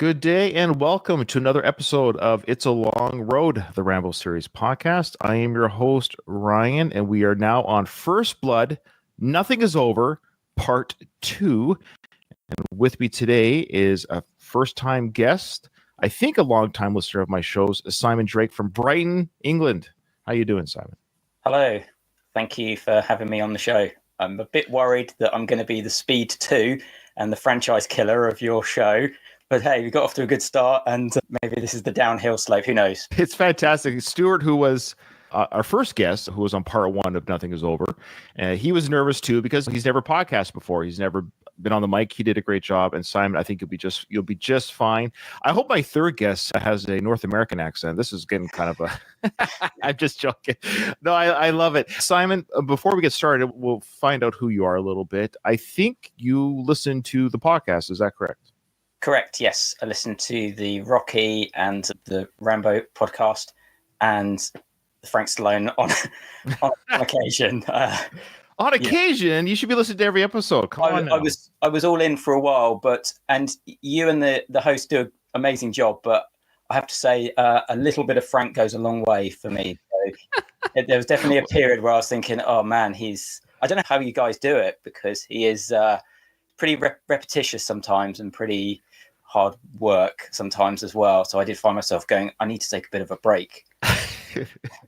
Good day and welcome to another episode of It's a Long Road, the Rambo series podcast. I am your host, Ryan, and we are now on First Blood, Nothing is Over, Part 2. And with me today is a first-time guest, I think a long-time listener of my shows, Simon Drake from Brighton, England. How you doing, Simon? Hello. Thank you for having me on the show. I'm a bit worried that I'm going to be the Speed 2 and the franchise killer of your show. But hey, we got off to a good start, and maybe this is the downhill slope. Who knows? It's fantastic. Stuart, who was our first guest, who was on part 1 of Nothing is Over, he was nervous too because he's never podcasted before. He's never been on the mic. He did a great job. And Simon, I think you'll be just fine. I hope my third guest has a North American accent. This is getting kind of a. I'm just joking. No, I love it, Simon. Before we get started, we'll find out who you are a little bit. I think you listen to the podcast. Is that correct? Correct, yes. I listen to the Rocky and the Rambo podcast and the Frank Stallone on occasion. On occasion, you should be listening to every episode. Come on now. I was all in for a while, and you and the host do an amazing job, but I have to say a little bit of Frank goes a long way for me. So there was definitely a period where I was thinking, oh man, I don't know how you guys do it, because he is pretty repetitious sometimes and pretty hard work sometimes as well. So I did find myself going, I need to take a bit of a break.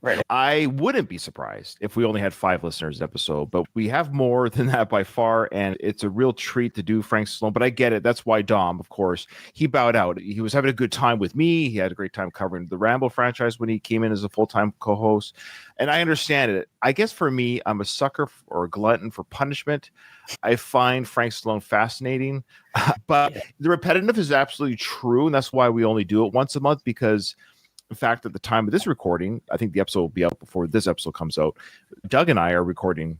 Really? I wouldn't be surprised if we only had 5 listeners an episode, but we have more than that by far, and it's a real treat to do Frank Stallone. But I get it. That's why Dom, of course, he bowed out. He was having a good time with me. He had a great time covering the Rambo franchise when he came in as a full-time co-host, and I understand it. I guess for me, I'm a sucker or a glutton for punishment. I find Frank Stallone fascinating, but the repetitive is absolutely true, and that's why we only do it once a month, because in fact, at the time of this recording, I think the episode will be out before this episode comes out. Doug and I are recording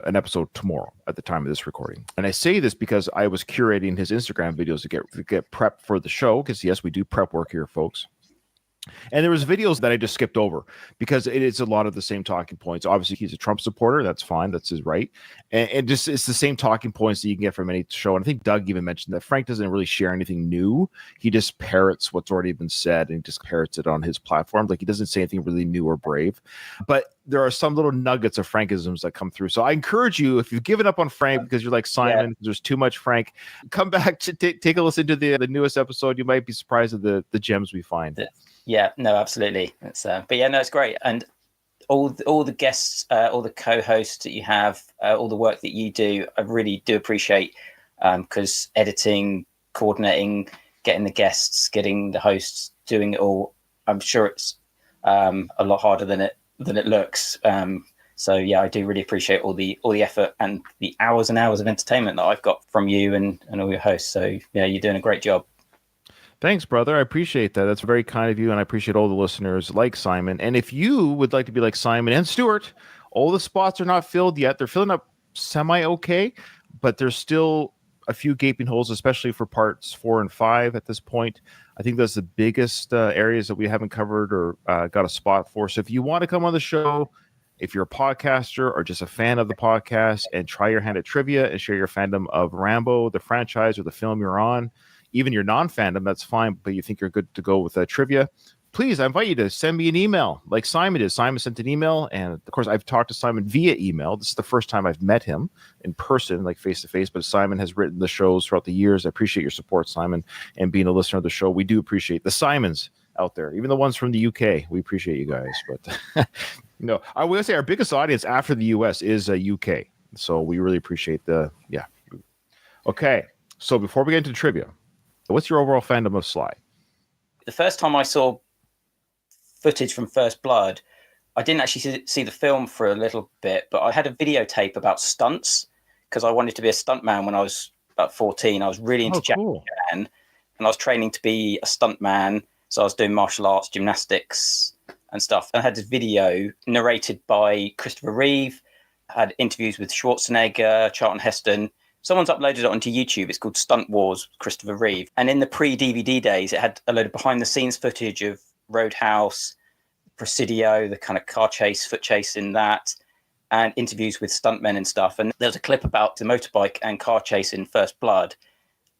an episode tomorrow at the time of this recording. And I say this because I was curating his Instagram videos to get prepped for the show, because yes, we do prep work here, folks. And there was videos that I just skipped over because it is a lot of the same talking points. Obviously, he's a Trump supporter. That's fine. That's his right. And just it's the same talking points that you can get from any show. And I think Doug even mentioned that Frank doesn't really share anything new. He just parrots what's already been said and just parrots it on his platform. Like, he doesn't say anything really new or brave. But there are some little nuggets of Frankisms that come through. So I encourage you, if you've given up on Frank because you're like Simon, there's too much Frank, come back to take a listen to the newest episode. You might be surprised at the gems we find. Yeah, no, absolutely. But yeah, no, it's great. And all the guests, all the co-hosts that you have, all the work that you do, I really do appreciate, because editing, coordinating, getting the guests, getting the hosts, doing it all, I'm sure it's a lot harder than it looks. So yeah, I do really appreciate all the effort and the hours and hours of entertainment that I've got from you and all your hosts. So yeah, you're doing a great job. Thanks, brother. I appreciate that. That's very kind of you, and I appreciate all the listeners like Simon. And if you would like to be like Simon and Stuart, all the spots are not filled yet. They're filling up semi-okay, but there's still a few gaping holes, especially for parts 4 and 5 at this point. I think that's the biggest areas that we haven't covered or got a spot for. So if you want to come on the show, if you're a podcaster or just a fan of the podcast and try your hand at trivia and share your fandom of Rambo, the franchise, or the film you're on, even your non-fandom, that's fine, but you think you're good to go with trivia, please, I invite you to send me an email like Simon did. Simon sent an email, and of course, I've talked to Simon via email. This is the first time I've met him in person, like face-to-face, but Simon has written the shows throughout the years. I appreciate your support, Simon, and being a listener of the show. We do appreciate the Simons out there, even the ones from the UK. We appreciate you guys. But no, I will say our biggest audience after the US is UK. So we really appreciate Okay, so before we get into trivia, what's your overall fandom of Sly? The first time I saw footage from First Blood, I didn't actually see the film for a little bit, but I had a videotape about stunts because I wanted to be a stuntman when I was about 14. I was really into Jackie Chan, and I was training to be a stuntman. So I was doing martial arts, gymnastics and stuff. And I had this video narrated by Christopher Reeve, had interviews with Schwarzenegger, Charlton Heston. Someone's uploaded it onto YouTube. It's called Stunt Wars, Christopher Reeve. And in the pre-DVD days, it had a load of behind-the-scenes footage of Roadhouse, Presidio, the kind of car chase, foot chase in that, and interviews with stuntmen and stuff. And there's a clip about the motorbike and car chase in First Blood.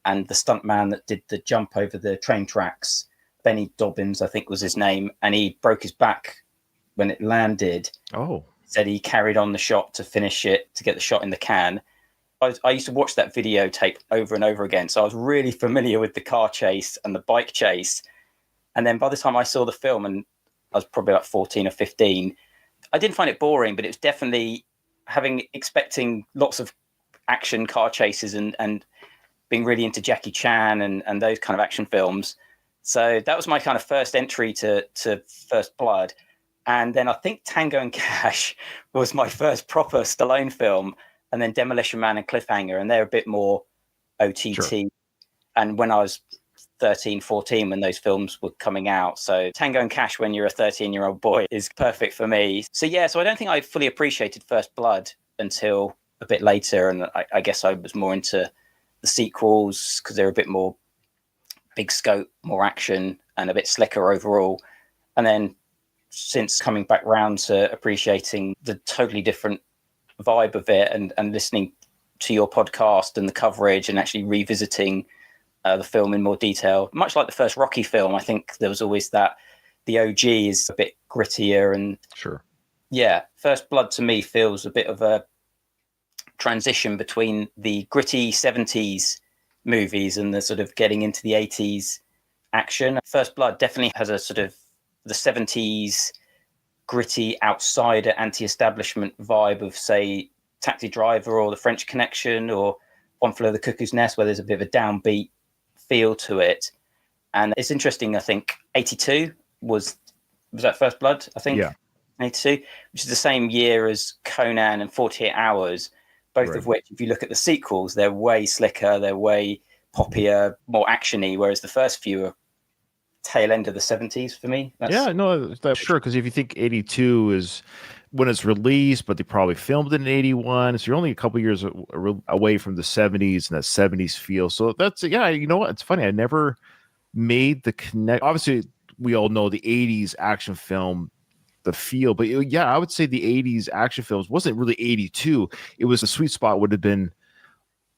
and the stuntman that did the jump over the train tracks, Benny Dobbins, I think was his name, and he broke his back when it landed. Oh. Said he carried on the shot to finish it, to get the shot in the can. I used to watch that videotape over and over again, so I was really familiar with the car chase and the bike chase. And then by the time I saw the film, and I was probably like 14 or 15, I didn't find it boring, but it was definitely expecting lots of action car chases and being really into Jackie Chan and those kind of action films. So that was my kind of first entry to First Blood. And then I think Tango and Cash was my first proper Stallone film. And then Demolition Man and Cliffhanger, and they're a bit more OTT. Sure. And when I was 13, 14, when those films were coming out. So Tango and Cash, when you're a 13-year-old boy, is perfect for me. So yeah, so I don't think I fully appreciated First Blood until a bit later. And I guess I was more into the sequels because they're a bit more big scope, more action, and a bit slicker overall. And then since coming back round to appreciating the totally different vibe of it and listening to your podcast and the coverage and actually revisiting the film in more detail, much like the first Rocky film, I think there was always that the OG is a bit grittier. And sure, yeah, First Blood to me feels a bit of a transition between the gritty 70s movies and the sort of getting into the 80s action. First Blood definitely has a sort of the 70s gritty outsider anti-establishment vibe of, say, Taxi Driver or The French Connection or One Flew Over the Cuckoo's Nest, where there's a bit of a downbeat feel to it. And it's interesting, I think 82 was that First Blood, I think? Yeah. 82, which is the same year as Conan and 48 Hours, both right. of which, if you look at the sequels, they're way slicker, they're way poppier, more actiony, whereas the first few are tail end of the 70s for me. Yeah, no, that's sure. Because if you think 82 is when it's released, but they probably filmed it in 81, so you're only a couple years away from the 70s and that 70s feel. So that's, yeah, you know what? It's funny. I never made the connect. Obviously, we all know the 80s action film, the feel, but yeah, I would say the 80s action films wasn't really 82. It was the sweet spot would have been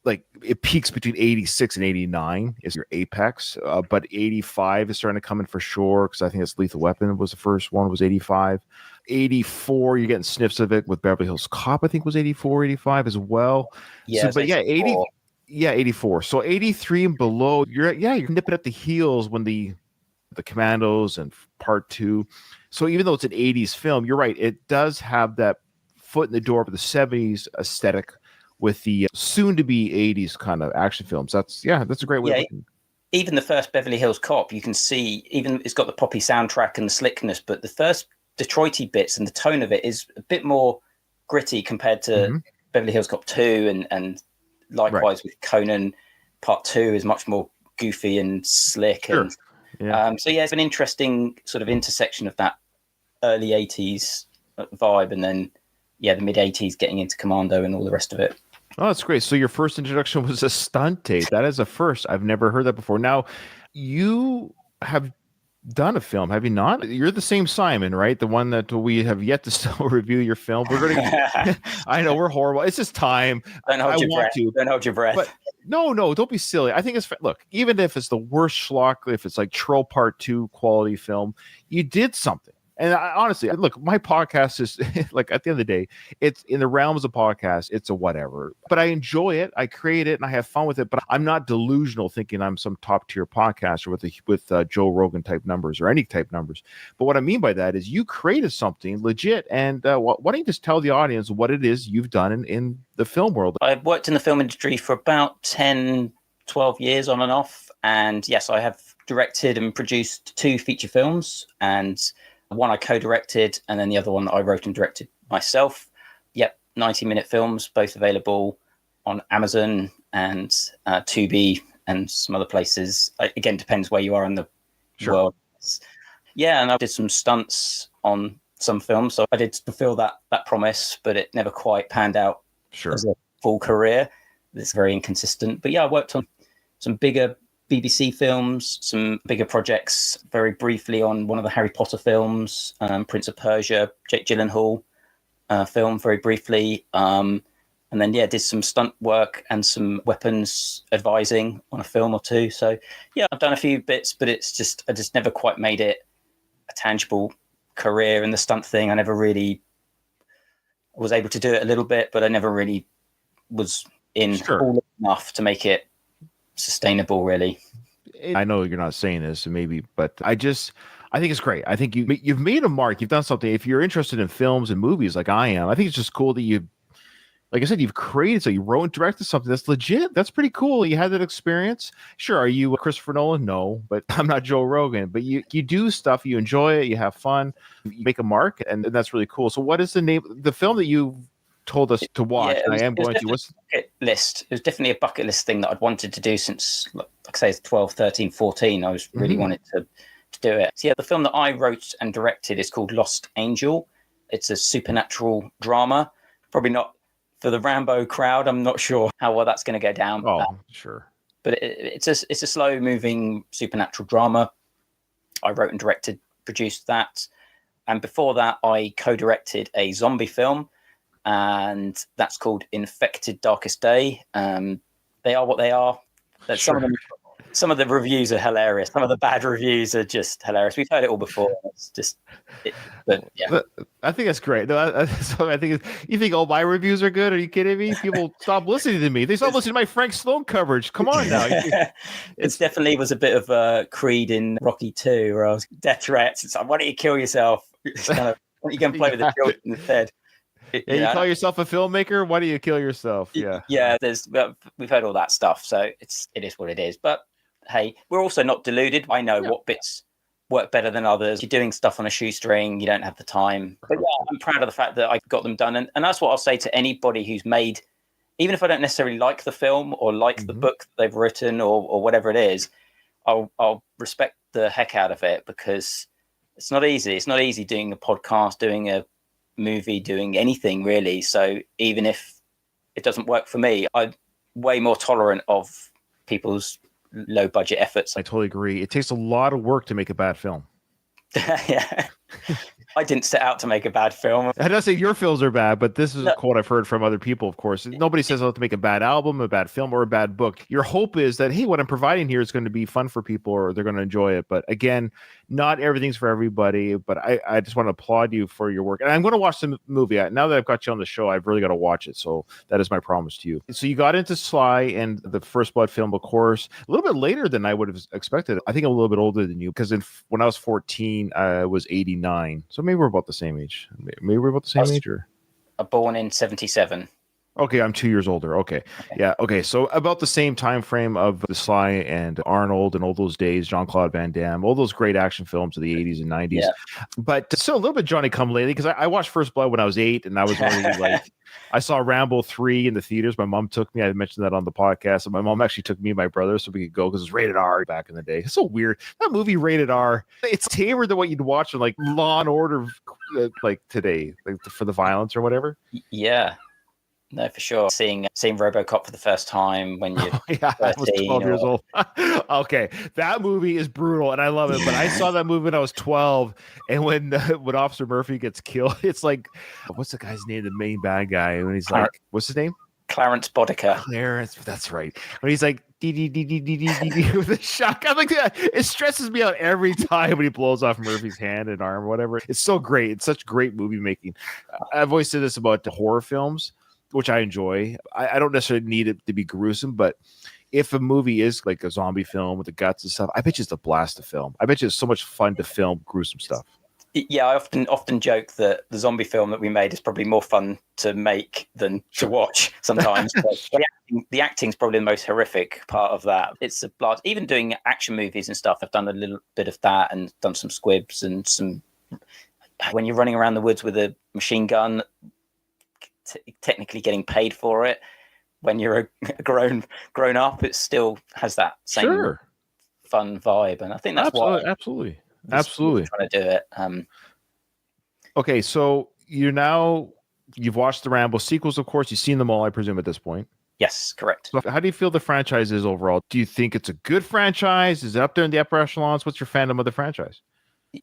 like it peaks between 86 and 89 is your apex, but 85 is starting to come in for sure because I think it's Lethal Weapon was the first one, was 85. 84, you're getting sniffs of it with Beverly Hills Cop, I think was 84, 85 as well. Yeah, so, but yeah, 84. So 83 and below, you're nipping at the heels when the Commandos and Part 2. So even though it's an 80s film, you're right, it does have that foot in the door of the 70s aesthetic with the soon-to-be 80s kind of action films. That's a great way of looking. Even the first Beverly Hills Cop, you can see, even it's got the poppy soundtrack and the slickness, but the first Detroity bits and the tone of it is a bit more gritty compared to Beverly Hills Cop 2, and likewise with Conan Part 2 is much more goofy and slick. Sure. And so it's an interesting sort of intersection of that early 80s vibe and then the mid 80s getting into Commando and all the rest of it. Oh, that's great. So your first introduction was a stunt tape. That is a first. I've never heard that before. Now, you have done a film, have you not? You're the same Simon, right? The one that we have yet to still review your film. We're going to. I know we're horrible. It's just time. Don't hold your breath. Don't hold your breath. But no, don't be silly. I think it's look. Even if it's the worst schlock, if it's like Troll Part 2 quality film, you did something. And honestly, look, my podcast is like at the end of the day, it's in the realms of podcasts. It's a whatever, but I enjoy it. I create it and I have fun with it. But I'm not delusional thinking I'm some top tier podcaster with Joe Rogan type numbers or any type numbers. But what I mean by that is you created something legit. And why don't you just tell the audience what it is you've done in the film world? I've worked in the film industry for about 10, 12 years on and off. And yes, I have directed and produced 2 feature films, and one I co-directed, and then the other one I wrote and directed myself. 90-minute films, both available on Amazon and Tubi and some other places. Again, depends where you are in the world. Yeah, and I did some stunts on some films, so I did fulfill that promise, but it never quite panned out as a full career. It's very inconsistent. But yeah, I worked on some bigger BBC films, some bigger projects, very briefly on one of the Harry Potter films, Prince of Persia, Jake Gyllenhaal film, very briefly. And then, did some stunt work and some weapons advising on a film or two. So, I've done a few bits, but I just never quite made it a tangible career in the stunt thing. I never really was able to do it a little bit, but I never really was in all enough to make it sustainable, really. I know you're not saying this, maybe, but I think it's great. I think you've made a mark. You've done something. If you're interested in films and movies like I am, I think it's just cool that like I said, you've created, so you wrote and directed something that's legit. That's pretty cool. You had that experience. Sure, are you Christopher Nolan? No, but I'm not Joe Rogan. But you do stuff, you enjoy it, you have fun, you make a mark, and that's really cool. So what is the name the film that you told us to watch? It was bucket list. It was definitely a bucket list thing that I'd wanted to do since, like I say, 12, 13, 14. I was really wanted to do it. So the film that I wrote and directed is called Lost Angel. It's a supernatural drama. Probably not for the Rambo crowd. I'm not sure how well that's going to go down. Oh, sure. But it's a slow moving supernatural drama. I wrote and directed, produced that. And before that, I co-directed a zombie film, and that's called Infected Darkest Day. They are what they are. Some of the reviews are hilarious. Some of the bad reviews are just hilarious. We've heard it all before. It's just, but yeah. I think that's great. No, I think you think all my reviews are good? Are you kidding me? People stop listening to me. They stop listening to my Frank Stallone coverage. Come on now. It definitely was a bit of a Creed in Rocky 2, where I was death threats. It's like, why don't you kill yourself? It's kind of, why don't you go and play with the children instead? You call yourself a filmmaker? Why do you kill yourself? Yeah. We've heard all that stuff, so it is what it is. But hey, we're also not deluded. I know what bits work better than others. You're doing stuff on a shoestring. You don't have the time. But I'm proud of the fact that I got them done. And that's what I'll say to anybody who's made, even if I don't necessarily like the film or like the book that they've written or whatever it is, I'll respect the heck out of it, because it's not easy. It's not easy doing a podcast, doing a movie, doing anything really. So even if it doesn't work for me, I'm way more tolerant of people's low budget efforts. I totally agree. It takes a lot of work to make a bad film. Yeah. I didn't set out to make a bad film. I don't say your films are bad, but this is a quote I've heard from other people, of course. Nobody says I'll have to make a bad album, a bad film, or a bad book. Your hope is that, hey, what I'm providing here is going to be fun for people, or they're going to enjoy it. But again, not everything's for everybody. But I just want to applaud you for your work. And I'm going to watch the movie. Now that I've got you on the show, I've really got to watch it. So that is my promise to you. So you got into Sly and the First Blood film, of course, a little bit later than I would have expected. I think I'm a little bit older than you, because when I was 14, I was 89. So maybe we're about the same age. Maybe we're about the same age, or born in 77. Okay, I'm 2 years older. Okay. Yeah. Okay. So about the same time frame of the Sly and Arnold and all those days, Jean-Claude Van Damme, all those great action films of the 80s and 90s. Yeah. But still a little bit Johnny Come Lately, because I watched First Blood when I was 8, and I was only like, I saw Rambo 3 in the theaters. My mom took me. I mentioned that on the podcast. And my mom actually took me and my brother so we could go, because it was rated R back in the day. It's so weird. That movie rated R. It's tamer than what you'd watch in like Law and Order, like today, like for the violence or whatever. Yeah. No, for sure. Seeing RoboCop for the first time when you're I was 12 years old. Okay, that movie is brutal, and I love it. But I saw that movie when I was 12, and when Officer Murphy gets killed, it's like, what's the guy's name? The main bad guy. When he's like, what's his name? Clarence Boddicker. Clarence, that's right. When he's like with a shotgun like that, it stresses me out every time when he blows off Murphy's hand and arm or whatever. It's so great. It's such great movie making. I've always said this about the horror films, which I enjoy. I don't necessarily need it to be gruesome, but if a movie is like a zombie film with the guts and stuff, I bet you it's a blast to film. I bet you it's so much fun to film gruesome stuff. Yeah, I often joke that the zombie film that we made is probably more fun to make than to watch sometimes. The acting's probably the most horrific part of that. It's a blast. Even doing action movies and stuff, I've done a little bit of that and done some squibs and some... When you're running around the woods with a machine gun, technically getting paid for it, when you're a grown up, it still has that same fun vibe. And I think that's why... Absolutely. Trying to do it. Okay, so you've watched the Rambo sequels, of course. You've seen them all, I presume, at this point. Yes, correct. So how do you feel the franchise is overall? Do you think it's a good franchise? Is it up there in the upper echelons? What's your fandom of the franchise?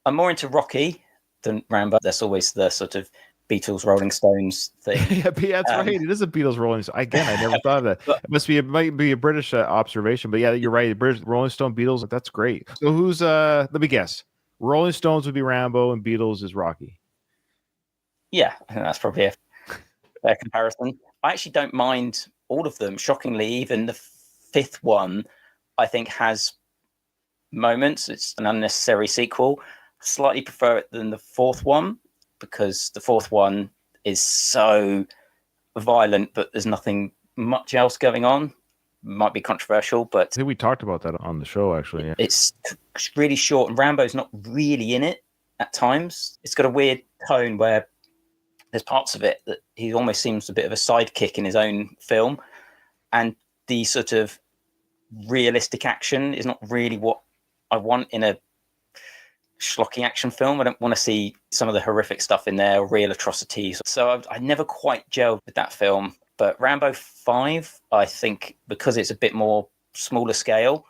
I'm more into Rocky than Rambo. That's always the sort of Beatles, Rolling Stones thing. Yeah, that's right. It is a Beatles Rolling Stone. Again, I never thought of that. But, It might be a British observation, but yeah, you're right. The British Rolling Stone, Beatles. That's great. So who's let me guess. Rolling Stones would be Rambo, and Beatles is Rocky. yeah, I think that's probably a fair comparison. I actually don't mind all of them. Shockingly, even the fifth one, I think has moments. It's an unnecessary sequel. Slightly prefer it than the fourth one because the fourth one is so violent, but there's nothing much else going on. Might be controversial, but I think we talked about that on the show, actually. Yeah. it's really short, and Rambo's not really in it at times. It's got a weird tone where there's parts of it that he almost seems a bit of a sidekick in his own film, and the sort of realistic action is not really what I want in a schlocky action film. I don't want to see some of the horrific stuff in there, real atrocities. So I never quite gelled with that film. But Rambo 5, I think, because it's a bit more smaller scale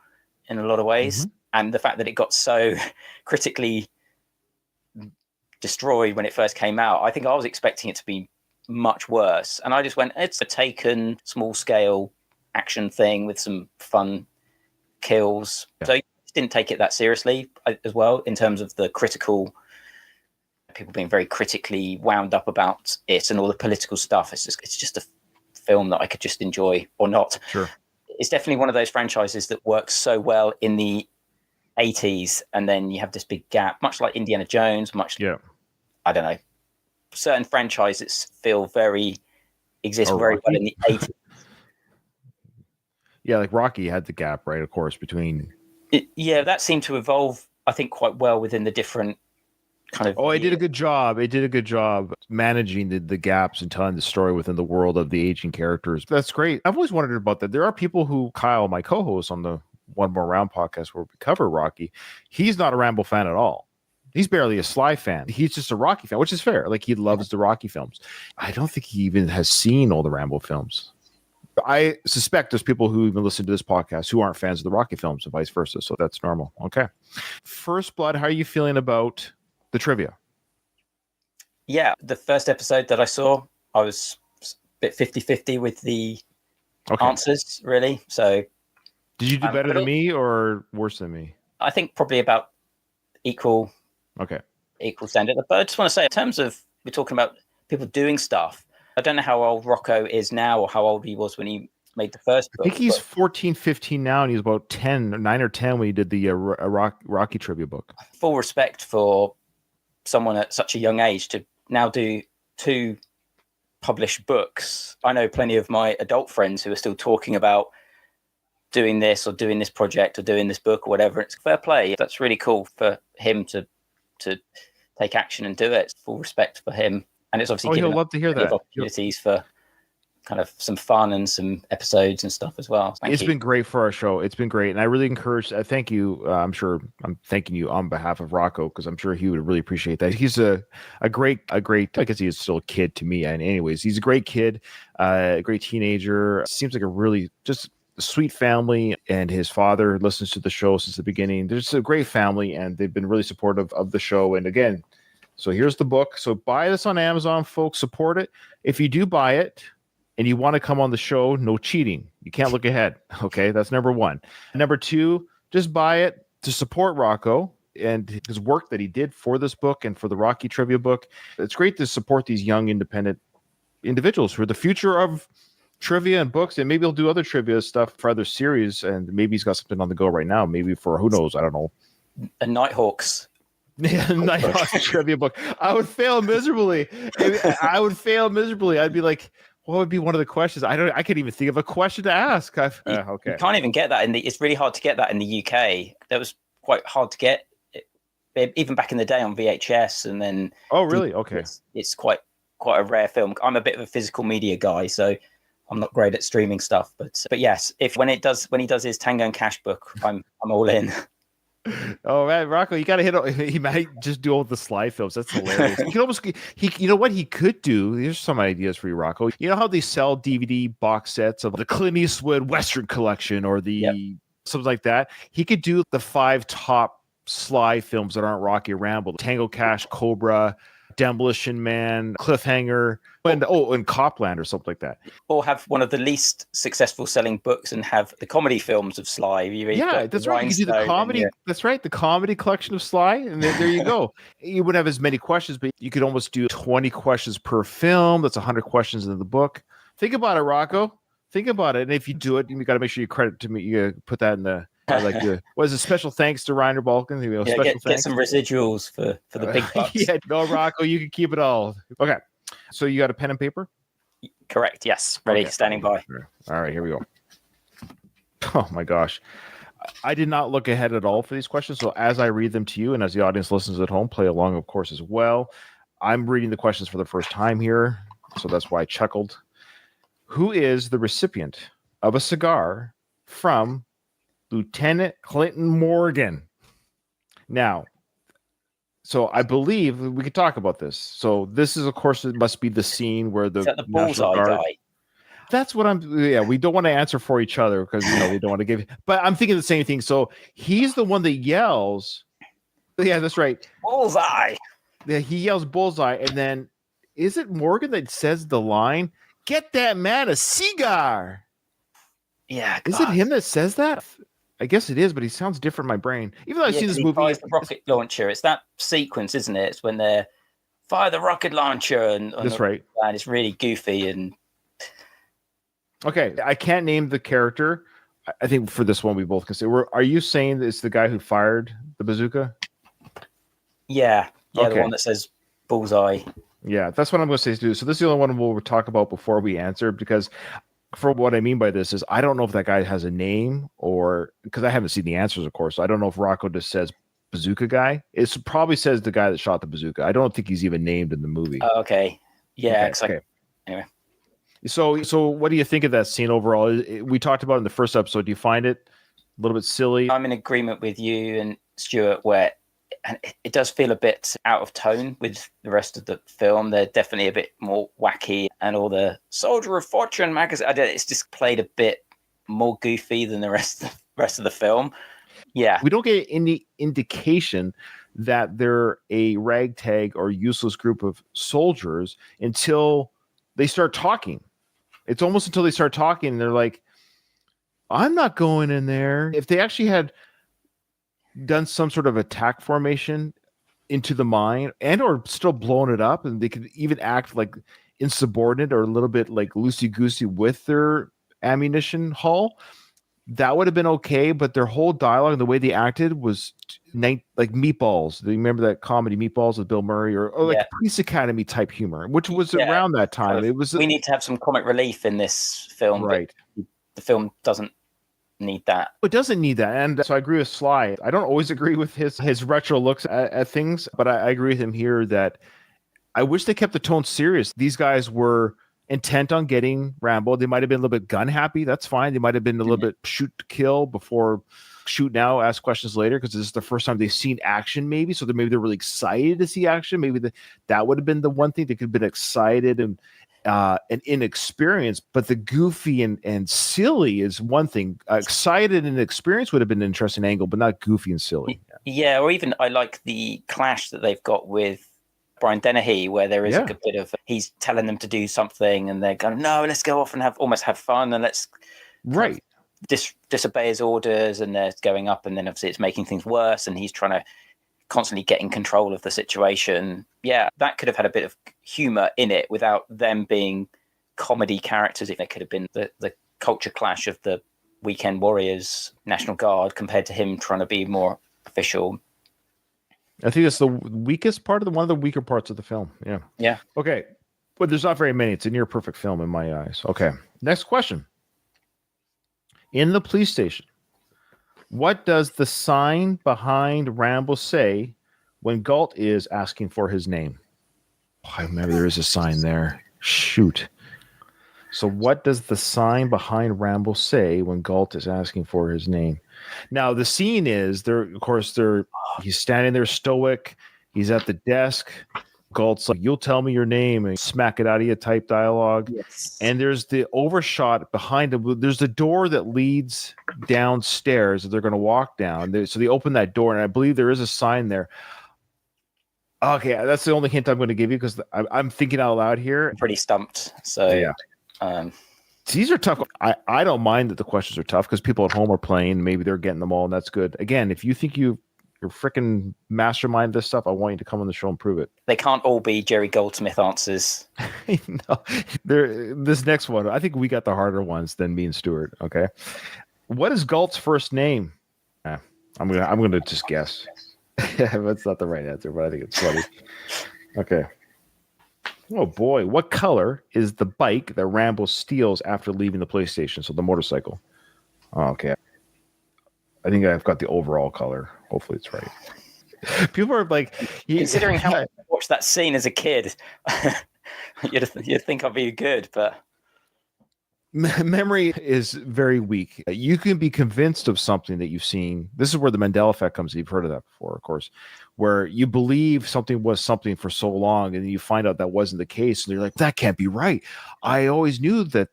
in a lot of ways, and the fact that it got so critically destroyed when it first came out, I think I was expecting it to be much worse. And I just went, it's a taken small scale action thing with some fun kills. Yeah. So I didn't take it that seriously as well, in terms of the critical, people being very critically wound up about it and all the political stuff. It's just a film that I could just enjoy or not. Sure. It's definitely one of those franchises that works so well in the 80s, and then you have this big gap, much like Indiana Jones, I don't know, certain franchises exist very well in the 80s. Yeah, like Rocky had the gap, right, of course, between... that seemed to evolve, I think, quite well within the different kind of... it did a good job. It did a good job managing the gaps and telling the story within the world of the aging characters. That's great. I've always wondered about that. There are people who, Kyle, my co-host on the One More Round podcast where we cover Rocky, he's not a Rambo fan at all. He's barely a Sly fan. He's just a Rocky fan, which is fair. Like, he loves the Rocky films. I don't think he even has seen all the Rambo films. I suspect there's people who even listen to this podcast who aren't fans of the Rocky films and vice versa. So that's normal. Okay. First Blood, how are you feeling about the trivia? Yeah, the first episode that I saw, I was a bit 50-50 with the answers, really. So did you do better than me or worse than me? I think probably about equal standard. But I just want to say, in terms of, we're talking about people doing stuff, I don't know how old Rocco is now or how old he was when he made the first book. I think he's 14, 15 now, and he's about 9 or 10 when he did the Rocky trivia book. Full respect for someone at such a young age to now do 2 published books. I know plenty of my adult friends who are still talking about doing this or doing this project or doing this book or whatever. It's fair play. That's really cool for him to take action and do it. Full respect for him. And it's obviously he'll love to hear that. Opportunities for kind of some fun and some episodes and stuff as well. It's been great for our show. It's been great. And I really encourage, thank you. I'm sure I'm thanking you on behalf of Rocco, because I'm sure he would really appreciate that. He's a great, I guess he is still a kid to me. And anyways, he's a great kid, a great teenager. Seems like a really just sweet family, and his father listens to the show since the beginning. There's a great family, and they've been really supportive of the show. And again, so here's the book. So buy this on Amazon, folks. Support it. If you do buy it and you want to come on the show, no cheating. You can't look ahead. Okay, that's number 1. Number 2, just buy it to support Rocco and his work that he did for this book and for the Rocky trivia book. It's great to support these young independent individuals who are the future of trivia and books, and maybe he'll do other trivia stuff for other series, and maybe he's got something on the go right now. Maybe for, who knows, I don't know. A Nighthawks. Yeah, Nighthawks trivia book. I would fail miserably. I'd be like, what would be one of the questions? I can't even think of a question to ask. You can't even get that it's really hard to get that in the UK. That was quite hard to get, even back in the day on VHS. And then really? Okay. It's quite a rare film. I'm a bit of a physical media guy, so I'm not great at streaming stuff. But yes, when he does his Tango and Cash book, I'm all in. Oh man, Rocco, you got to hit. He might just do all the Sly films. That's hilarious. He could almost. You know what he could do? Here's some ideas for you, Rocco. You know how they sell DVD box sets of the Clint Eastwood Western collection or the something like that. He could do the 5 top Sly films that aren't Rocky or Rambo: Tango, Cash, Cobra, Demolition Man, Cliffhanger, and Copland or something like that. Or have one of the least successful selling books and have the comedy films of Sly. That's right. You could do the comedy. That's right. The comedy collection of Sly. And there you go. You wouldn't have as many questions, but you could almost do 20 questions per film. That's 100 questions in the book. Think about it, Rocco. Think about it. And if you do it, you got to make sure you credit to me. You put that in the, what is it? Special thanks to Reiner Balkan. Get some residuals for the big bucks. No, Rocco, you can keep it all. Okay. So you got a pen and paper? Correct. Yes. Ready. Okay. Standing by. All right. Here we go. Oh my gosh. I did not look ahead at all for these questions. So as I read them to you and as the audience listens at home, play along, of course, as well. I'm reading the questions for the first time here. So that's why I chuckled. Who is the recipient of a cigar from Lieutenant Clinton Morgan? Now, so I believe we could talk about this. So this is, of course, it must be the scene where the bullseye guy. That's what we don't want to answer for each other because, we don't want to give, but I'm thinking the same thing. So he's the one that yells. Yeah, that's right. Bullseye. Yeah, he yells bullseye. And then is it Morgan that says the line, "Get that man a cigar"? Yeah. God. Is it him that says that? I guess it is, but he sounds different in my brain. Even though I've seen this movie. Fires the rocket launcher. It's that sequence, isn't it? It's when they're fire the rocket launcher. And that's right. And it's really goofy. And okay, I can't name the character. I think for this one, we both can say. Are you saying it's the guy who fired the bazooka? Yeah. Okay. The one that says bullseye. Yeah, that's what I'm going to say too. So this is the only one we'll talk about before we answer, because for what I mean by this is I don't know if that guy has a name or because I haven't seen the answers, of course. So I don't know if Rocco just says bazooka guy. It probably says the guy that shot the bazooka. I don't think he's even named in the movie. Oh, okay. Yeah. Okay. Anyway. So what do you think of that scene overall? We talked about it in the first episode. Do you find it a little bit silly? I'm in agreement with you and Stuart where it does feel a bit out of tone with the rest of the film. They're definitely a bit more wacky, and all the Soldier of Fortune magazine. It's just played a bit more goofy than the rest of the film. Yeah, we don't get any indication that they're a ragtag or useless group of soldiers until they start talking. It's almost until they start talking and they're like, "I'm not going in there." If they actually had done some sort of attack formation into the mine and or still blown it up, and they could even act like insubordinate or a little bit like loosey-goosey with their ammunition haul, that would have been okay. But their whole dialogue and the way they acted was like Meatballs. Do you remember that comedy Meatballs with Bill Murray or like Police Academy type humor, which was around that time? It was. We need to have some comic relief in this film, right? But the film doesn't need that. It doesn't need that. And so I agree with Sly. I don't always agree with his retro looks at things, but I agree with him here that I wish they kept the tone serious. These guys were intent on getting Rambo. They might have been a little bit gun happy. That's fine. They might have been a little bit shoot to kill before shoot now, ask questions later, because this is the first time they've seen action maybe. So maybe they're really excited to see action. Maybe that would have been the one thing. They could have been excited and inexperienced, but the goofy and silly is one thing. Excited and experienced would have been an interesting angle, but not goofy and silly. Yeah, or even I like the clash that they've got with Brian Dennehy, where there is like a bit of he's telling them to do something, and they're going, "No, let's go off and almost have fun, and let's disobey his orders," and they're going up, and then obviously it's making things worse, and he's trying to constantly get in control of the situation. Yeah, that could have had a bit of humor in it without them being comedy characters. If they could have been the culture clash of the Weekend Warriors National Guard compared to him trying to be more official. I think that's the weakest part of one of the weaker parts of the film. Yeah. Yeah. Okay. But there's not very many. It's a near perfect film in my eyes. Okay. Next question. In the police station, what does the sign behind Rambo say when Galt is asking for his name? Oh, I remember there is a sign there. Shoot. So what does the sign behind Rambo say when Galt is asking for his name? Now, the scene is he's standing there stoic. He's at the desk. Galt's like, "You'll tell me your name," and smack it out of you type dialogue. Yes. And there's the overshot behind him. There's the door that leads downstairs that they're going to walk down. So they open that door, and I believe there is a sign there. Okay, that's the only hint I'm going to give you because I'm thinking out loud here. I'm pretty stumped. So Yeah. These are tough. I don't mind that the questions are tough because people at home are playing. Maybe they're getting them all, and that's good. Again, if you think you're freaking mastermind this stuff, I want you to come on the show and prove it. They can't all be Jerry Goldsmith answers. No, this next one, I think we got the harder ones than me and Stuart. Okay, what is Galt's first name? I'm gonna just guess. That's not the right answer, but I think it's funny. Okay. Oh boy, what color is the bike that Rambo steals after leaving the police station? So the motorcycle. Oh, okay. I think I've got the overall color. Hopefully it's right. People are like, considering how I watched that scene as a kid, you'd think I'd be good, but memory is very weak. You can be convinced of something that you've seen. This is where the Mandela effect comes. You've heard of that before, of course, where you believe something was something for so long, and then you find out that wasn't the case, and you're like, that can't be right. I always knew that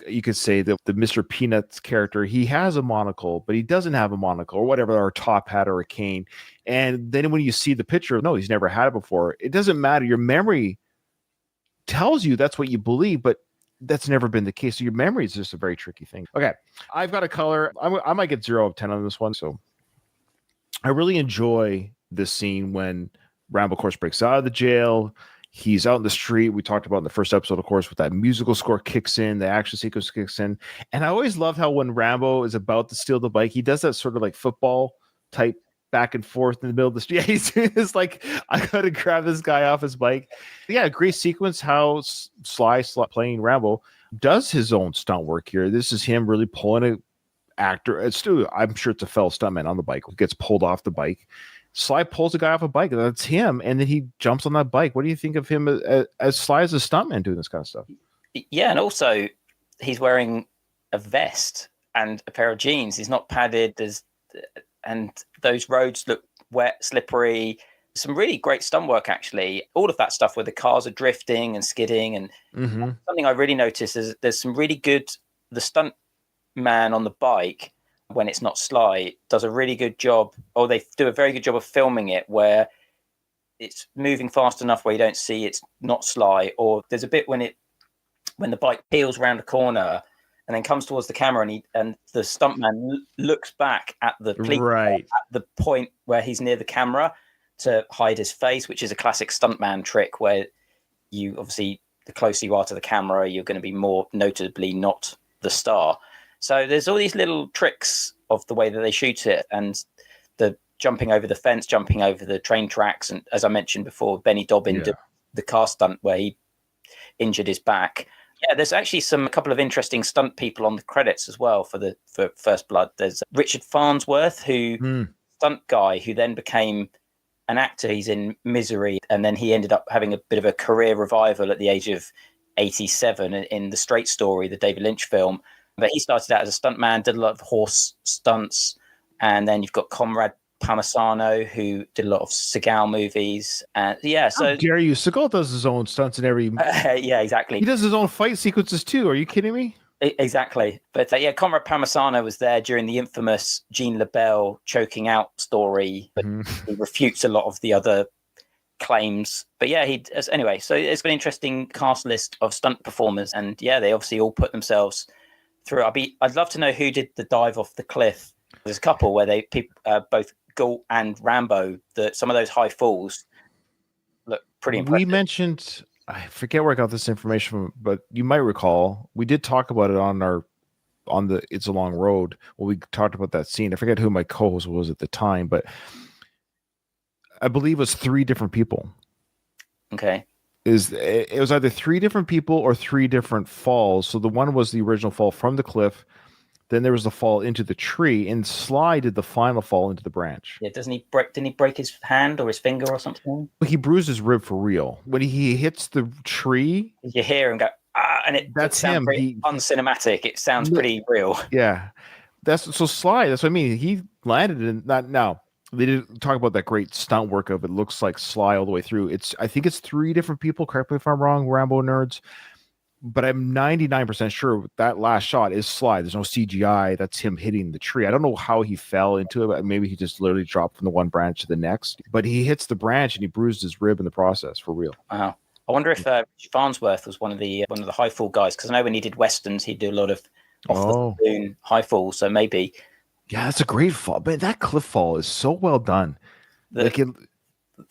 you could say that the Mr. Peanuts character, he has a monocle, but he doesn't have a monocle or whatever, or a top hat or a cane. And then when you see the picture, no, he's never had it before. It doesn't matter. Your memory tells you that's what you believe, but that's never been the case. So your memory is just a very tricky thing. Okay. I've got a color. I might get 0 of 10 on this one. So I really enjoy this scene when Rambo, of course, breaks out of the jail. He's out in the street. We talked about in the first episode, of course, with that musical score kicks in, the action sequence kicks in. And I always loved how when Rambo is about to steal the bike, he does that sort of like football type back and forth in the middle of the street. Yeah, he's like, I got to grab this guy off his bike. Yeah, great sequence how Sly playing Rambo does his own stunt work here. This is him really pulling an actor. I'm sure it's a fellow stuntman on the bike who gets pulled off the bike. Sly pulls a guy off a bike. That's him. And then he jumps on that bike. What do you think of him as Sly as a stuntman doing this kind of stuff? Yeah, and also he's wearing a vest and a pair of jeans. He's not padded. And those roads look wet, slippery. Some really great stunt work, actually. All of that stuff where the cars are drifting and skidding. And something I really noticed is there's some really good, the stunt man on the bike, when it's not Sly, does a really good job, or they do a very good job of filming it where it's moving fast enough where you don't see it's not Sly, or there's a bit when the bike peels around a corner and then comes towards the camera and the stuntman looks back at the police at the point where he's near the camera to hide his face, which is a classic stuntman trick where you obviously, the closer you are to the camera, you're going to be more notably not the star. So there's all these little tricks of the way that they shoot it, and the jumping over the fence, jumping over the train tracks. And as I mentioned before, Benny Dobbin did the car stunt where he injured his back. Yeah, there's actually a couple of interesting stunt people on the credits as well for First Blood. There's Richard Farnsworth, stunt guy who then became an actor. He's in Misery, and then he ended up having a bit of a career revival at the age of 87 in The Straight Story, the David Lynch film. But he started out as a stuntman, did a lot of horse stunts, and then you've got Conrad Palmisano, who did a lot of Seagal movies. And so how dare you? Seagal does his own stunts in every. Yeah, exactly. He does his own fight sequences too. Are you kidding me? Exactly. But Conrad Palmisano was there during the infamous Jean LaBelle choking out story. But he refutes a lot of the other claims. But anyway, so it's got an interesting cast list of stunt performers, and they obviously all put themselves through. I'd love to know who did the dive off the cliff. There's a couple where both Galt and Rambo, some of those high falls look pretty impressive. We mentioned, I forget where I got this information from, but you might recall we did talk about it on the It's a Long Road when we talked about that scene. I forget who my co-host was at the time, but I believe it was 3 different people. Okay. It was either 3 different people or 3 different falls. So the one was the original fall from the cliff. Then there was the fall into the tree, and Sly did the final fall into the branch. Yeah, didn't he break his hand or his finger or something? He bruised his rib for real. When he hits the tree, you hear him go, and that's him. Uncinematic. It sounds pretty real. Yeah. So Sly, that's what I mean. He landed in that now. They didn't talk about that great stunt work of it looks like Sly all the way through. I think it's 3 different people. Correct me if I'm wrong, Rambo nerds. but I'm 99% sure that last shot is Sly. There's no CGI. That's him hitting the tree. I don't know how he fell into it. But maybe he just literally dropped from the one branch to the next. But he hits the branch and he bruised his rib in the process, for real. Wow. I wonder if Farnsworth was one of the high fall guys, because I know when he did westerns, he'd do a lot of off the balloon high fall. So maybe. Yeah, that's a great fall. But that cliff fall is so well done. The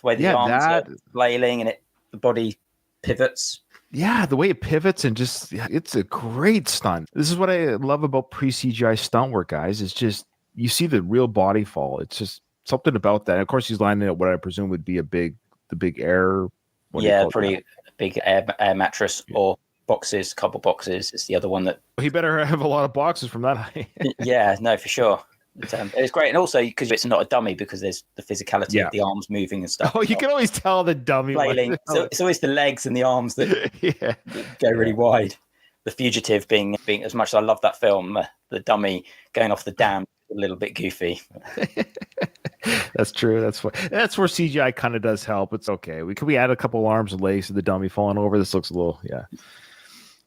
way the arms are flailing and the body pivots. Yeah, the way it pivots and it's a great stunt. This is what I love about pre-CGI stunt work, guys. It's just, you see the real body fall. It's just something about that. And of course, he's lining up what I presume would be the big air. Pretty big air mattress or boxes, couple boxes. It's the other one that. He better have a lot of boxes from that height. Yeah, no, for sure. It's great, and also because it's not a dummy, because there's the physicality of the arms moving and stuff. Oh, you can always tell the dummy flailing. So it's always the legs and the arms that, that go really wide. The Fugitive being as much as I love that film, the dummy going off the dam a little bit goofy. That's true. That's where CGI kind of does help. It's okay. We add a couple arms and legs to the dummy falling over. This looks a little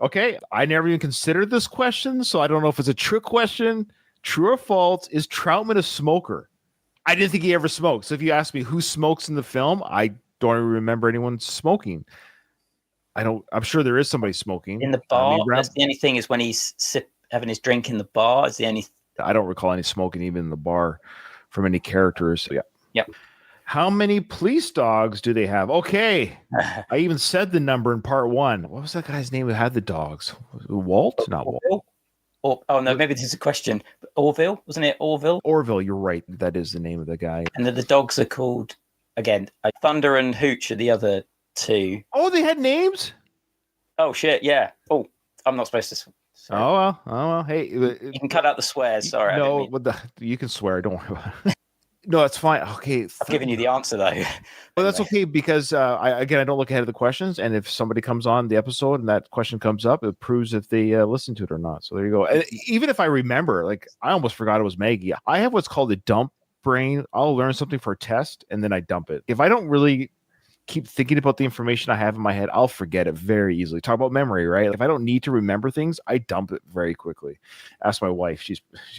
Okay, I never even considered this question, so I don't know if it's a trick question. True or false, is Troutman a smoker? I didn't think he ever smoked. So if you ask me who smokes in the film, I don't even remember anyone smoking. I'm sure there is somebody smoking. In the bar? That's the only thing, is when he's having his drink in the bar. Is the only... I don't recall any smoking even in the bar from any characters. Yeah. Yep. How many police dogs do they have? Okay. I even said the number in part 1. What was that guy's name who had the dogs? Walt? Not Walt. Oh no, maybe this is a question. Orville, wasn't it? Orville, you're right. That is the name of the guy. And the dogs are called, again, Thunder and Hooch are the other two. Oh, they had names? Oh shit, yeah. Oh, I'm not supposed to. Sorry. Oh well. Hey, you can cut out the swears. Sorry. No, you can swear. Don't worry about it. No, it's fine. Okay. I've given you the answer though. Well, that's okay, because I don't look ahead of the questions, and if somebody comes on the episode and that question comes up, it proves if they listen to it or not. So there you go. And even if I remember, like, I almost forgot it was Maggie. I have what's called a dump brain. I'll learn something for a test and then I dump it. If I don't really keep thinking about the information I have in my head, I'll forget it very easily. Talk about memory, right? If I don't need to remember things, I dump it very quickly. Ask my wife; she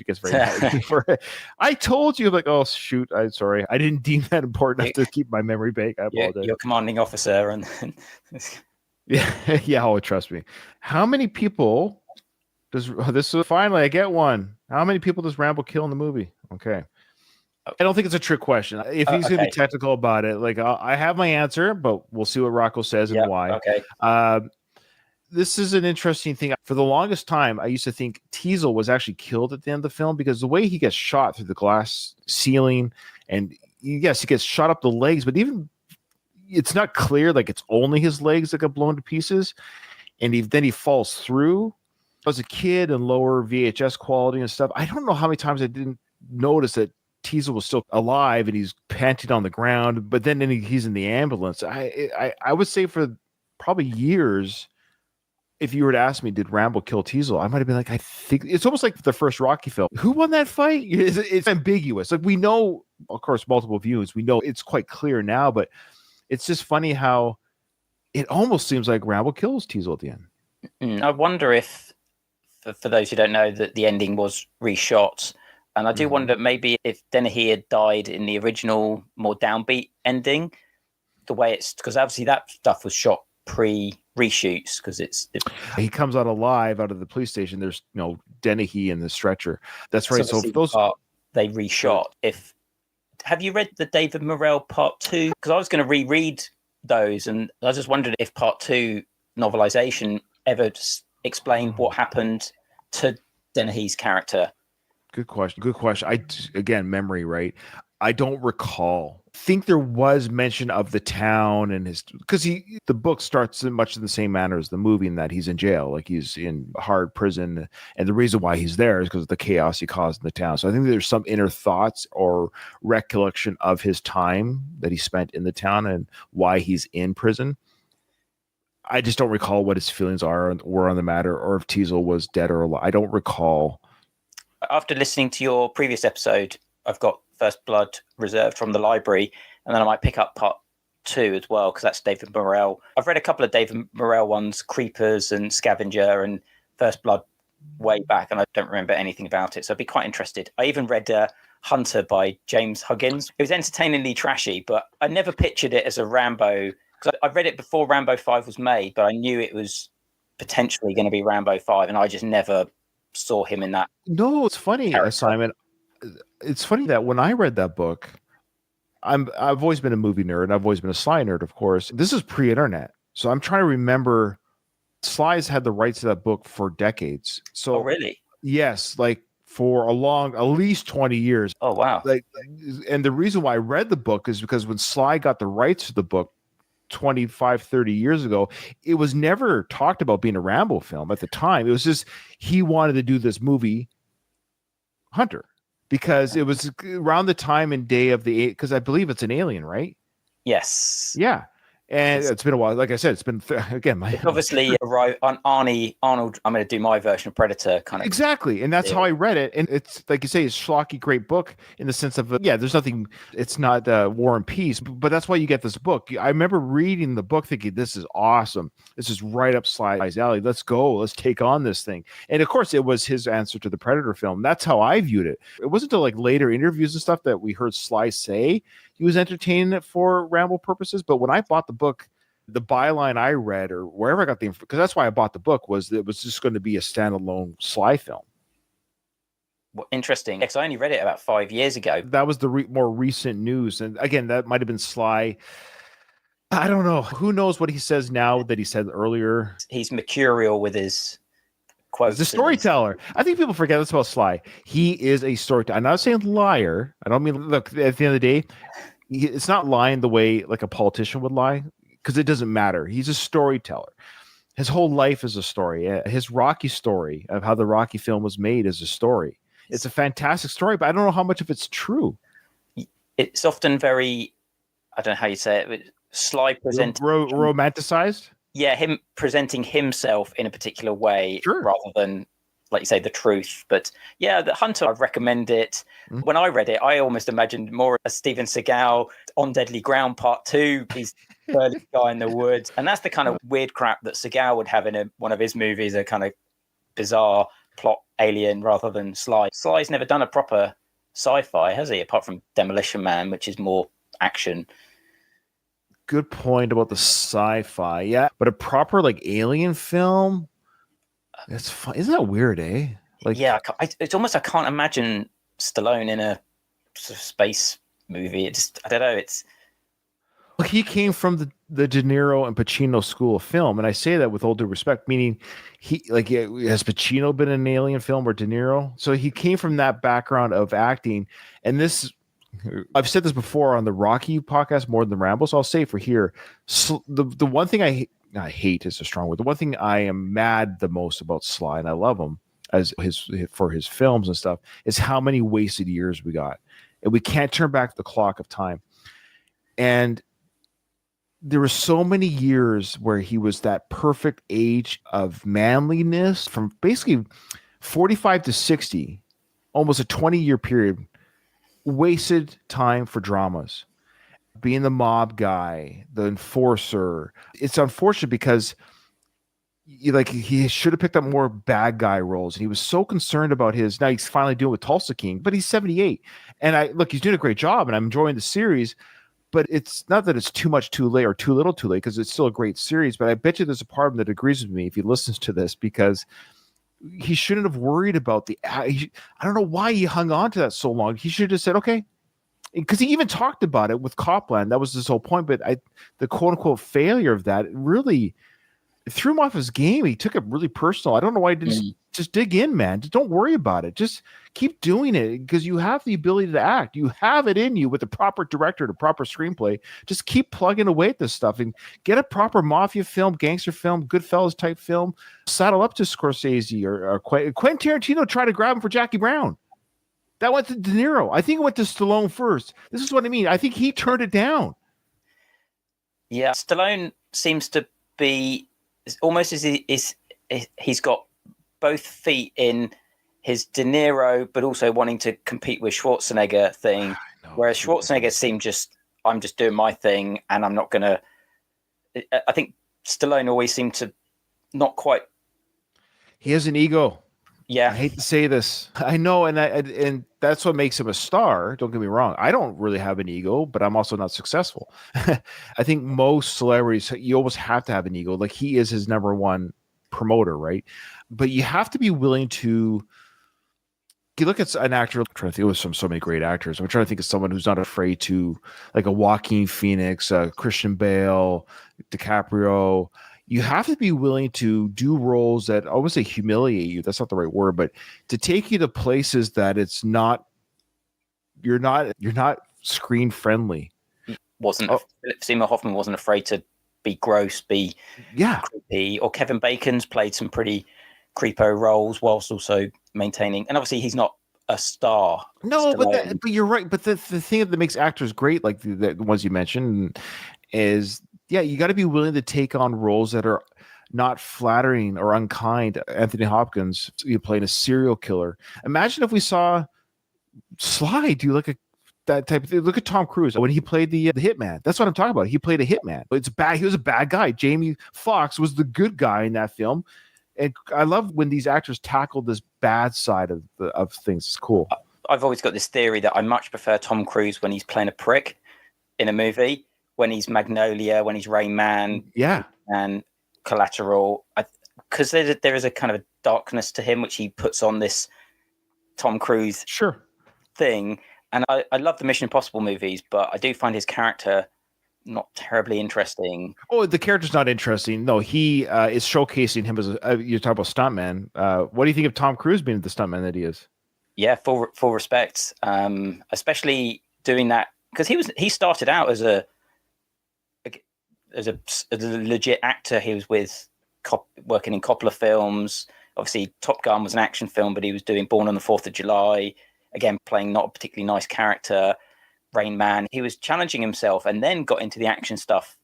gets very mad at me for it. I told you, like, oh shoot, I'm sorry, I didn't deem that important enough to keep my memory bank. I apologize. You're commanding officer, and yeah. Oh, trust me. How many people does this? Finally, I get one. How many people does Rambo kill in the movie? Okay. I don't think it's a trick question. If he's going to be technical about it, like, I have my answer, but we'll see what Rocco says and why. Okay. This is an interesting thing. For the longest time, I used to think Teasel was actually killed at the end of the film, because the way he gets shot through the glass ceiling, and yes, he gets shot up the legs, but even it's not clear, like, it's only his legs that got blown to pieces, and then he falls through. As a kid and lower VHS quality and stuff, I don't know how many times I didn't notice that Teasel was still alive and he's panting on the ground, but then he's in the ambulance. I would say for probably years, if you were to ask me, did Rambo kill Teasel, I might have been like, I think it's almost like the first Rocky film. Who won that fight? It's ambiguous. Like, we know, of course, multiple views. We know it's quite clear now, but it's just funny how it almost seems like Rambo kills Teasel at the end. I wonder if, for those who don't know, that the ending was reshot. And I do wonder maybe if Dennehy had died in the original, more downbeat ending, the way because obviously that stuff was shot pre-reshoots, because he comes out alive out of the police station. There's Dennehy in the stretcher. That's right. So those they reshot. Have you read the David Morrell Part 2? Because I was going to reread those, and I just wondered if Part 2 novelization ever explained what happened to Dennehy's character. Good question. Again, memory, right? I don't recall. I think there was mention of the town and because the book starts in much in the same manner as the movie, in that he's in jail, like he's in hard prison, and the reason why he's there is because of the chaos he caused in the town. So I think there's some inner thoughts or recollection of his time that he spent in the town and why he's in prison. I just don't recall what his feelings were on the matter, or if Teasel was dead or alive. I don't recall. After listening to your previous episode, I've got First Blood reserved from the library, and then I might pick up part 2 as well, because that's David Morrell. I've read a couple of David Morrell ones, Creepers and Scavenger and First Blood, way back, and I don't remember anything about it, so I'd be quite interested. I even read Hunter by James Huggins. It was entertainingly trashy, but I never pictured it as a Rambo, because I read it before Rambo 5 was made, but I knew it was potentially going to be Rambo 5, and I just never saw him in that. No, it's funny, Simon. It's funny that when I read that book, I've always been a movie nerd, and I've always been a Sly nerd, of course. This is pre-internet, so I'm trying to remember. Sly's had the rights to that book for decades. So, oh, really? Yes, like for at least 20 years. Oh, wow. And the reason why I read the book is because when Sly got the rights to the book 25, 30 years ago, it was never talked about being a Rambo film at the time. It was just he wanted to do this movie, Hunter, because it was around the time and day of because I believe it's an alien, right? Yes. Yeah. And it's been a while. Like I said, it's been again. Obviously, on Arnie Arnold. I'm going to do my version of Predator, kind of exactly, and that's how I read it. And it's like you say, it's schlocky, great book in the sense of there's nothing. It's not War and Peace, but that's why you get this book. I remember reading the book, thinking this is awesome. This is right up Sly's alley. Let's go. Let's take on this thing. And of course, it was his answer to the Predator film. That's how I viewed it. It wasn't until like later interviews and stuff that we heard Sly say he was entertaining it for Rambo purposes. But when I bought the book, the byline I read or wherever I got the info, because that's why I bought the book, was that it was just going to be a standalone Sly film. Well, interesting, because I only read it about 5 years ago. That was the more recent news. And again, that might have been Sly. I don't know. Who knows what he says now that he said earlier? He's mercurial with his quotes. He's a storyteller. I think people forget this about Sly. He is a storyteller. I'm not saying liar. I don't mean, look, at the end of the day, it's not lying the way like a politician would lie, because it doesn't matter. He's a storyteller. His whole life is a story. His Rocky story of how the Rocky film was made is a story. It's a fantastic story, but I don't know how much of it's true. It's often very, I don't know how you say it, but Sly presenting romanticized. Yeah, him presenting himself in a particular way, sure, rather than, like you say, the truth. But yeah, the Hunter, I'd recommend it. Mm-hmm. When I read it, I almost imagined more a Steven Seagal on Deadly Ground Part 2. He's burly guy in the woods, and that's the kind of weird crap that Seagal would have in one of his movies, a kind of bizarre plot alien rather than Sly. Sly's never done a proper sci-fi, has he? Apart from Demolition Man, which is more action. Good point about the sci-fi, yeah. But a proper like alien film, it's fun. Isn't that weird, eh? Like, yeah, it's almost I can't imagine Stallone in a sort of space movie. I don't know. It's he came from the De Niro and Pacino school of film, and I say that with all due respect, meaning has Pacino been in an alien film or De Niro? So he came from that background of acting, and this. I've said this before on the Rocky podcast more than the Rambo, so I'll say it for here. So the one thing I hate is a strong word. The one thing I am mad the most about Sly, and I love him for his films and stuff, is how many wasted years we got, and we can't turn back the clock of time. And there were so many years where he was that perfect age of manliness, from basically 45 to 60, almost a 20-year period. Wasted time for dramas, being the mob guy, the enforcer. It's unfortunate because he should have picked up more bad guy roles, and he was so concerned about now he's finally doing it with Tulsa King, but he's 78, and he's doing a great job, and I'm enjoying the series. But it's not that it's too much too late or too little too late, because it's still a great series. But I bet you there's a part of him that agrees with me if he listens to this, because he shouldn't have worried about I don't know why he hung on to that so long. He should have said, okay. Because he even talked about it with Copland. That was his whole point. But the quote unquote failure of that really threw him off his game. He took it really personal. I don't know why he didn't just dig in, man. Just don't worry about it. Just keep doing it, because you have the ability to act. You have it in you with the proper director, the proper screenplay. Just keep plugging away at this stuff and get a proper mafia film, gangster film, Goodfellas type film. Saddle up to Scorsese or Quentin Tarantino tried to grab him for Jackie Brown. That went to De Niro. I think it went to Stallone first. This is what I mean. I think he turned it down. Yeah, Stallone seems to be almost as he's got both feet in his De Niro, but also wanting to compete with Schwarzenegger thing. Whereas Schwarzenegger seemed just I'm just doing my thing, and I'm not going to. I think Stallone always seemed to not quite. He has an ego. Yeah, I hate to say this. I know, and that's what makes him a star. Don't get me wrong. I don't really have an ego, but I'm also not successful. I think most celebrities, you always have to have an ego. Like he is his number one promoter, right? But you have to be willing to. You look at an actor. I'm trying to think of so many great actors. I'm trying to think of someone who's not afraid to, like a Joaquin Phoenix, Christian Bale, DiCaprio. You have to be willing to do roles that I would say humiliate you. That's not the right word, but to take you to places that it's not. You're not screen friendly. Wasn't Philip Seymour Hoffman wasn't afraid to be gross, be creepy, or Kevin Bacon's played some pretty creepo roles whilst also maintaining, and obviously he's not a star. No, but you're right. But the thing that makes actors great, like the ones you mentioned, is you got to be willing to take on roles that are not flattering or unkind. Anthony Hopkins, you playing a serial killer. Imagine if we saw Sly do like that type of thing. Look at Tom Cruise when he played the hitman. That's what I'm talking about. He played a hitman. It's bad. He was a bad guy. Jamie Foxx was the good guy in that film. And I love when these actors tackle this bad side of things. It's cool. I've always got this theory that I much prefer Tom Cruise when he's playing a prick in a movie, when he's Magnolia, when he's Rain Man, and Collateral, because there is a kind of a darkness to him which he puts on this Tom Cruise thing. And I love the Mission Impossible movies, but I do find his character not terribly interesting. Oh, the character's not interesting. No, he is showcasing him as you're talking about stuntman. What do you think of Tom Cruise being the stuntman that he is? Yeah, full respect. Especially doing that because he started out as a legit actor. He was working in Coppola films. Obviously, Top Gun was an action film, but he was doing Born on the 4th of July, again playing not a particularly nice character. Rain Man, he was challenging himself and then got into the action stuff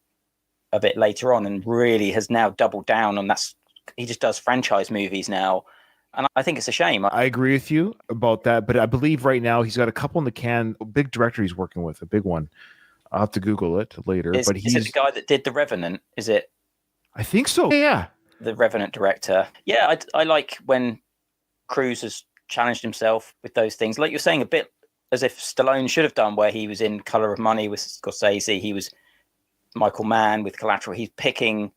a bit later on and really has now doubled down on that. He just does franchise movies now. And I think it's a shame. I agree with you about that, but I believe right now he's got a couple in the can, a big director he's working with, a big one. I'll have to Google it later. Is it the guy that did The Revenant? Is it? I think so. Yeah. The Revenant director. Yeah, I like when Cruise has challenged himself with those things. Like you're saying, a bit as if Stallone should have done, where he was in Color of Money with Scorsese, he was Michael Mann with Collateral. He's picking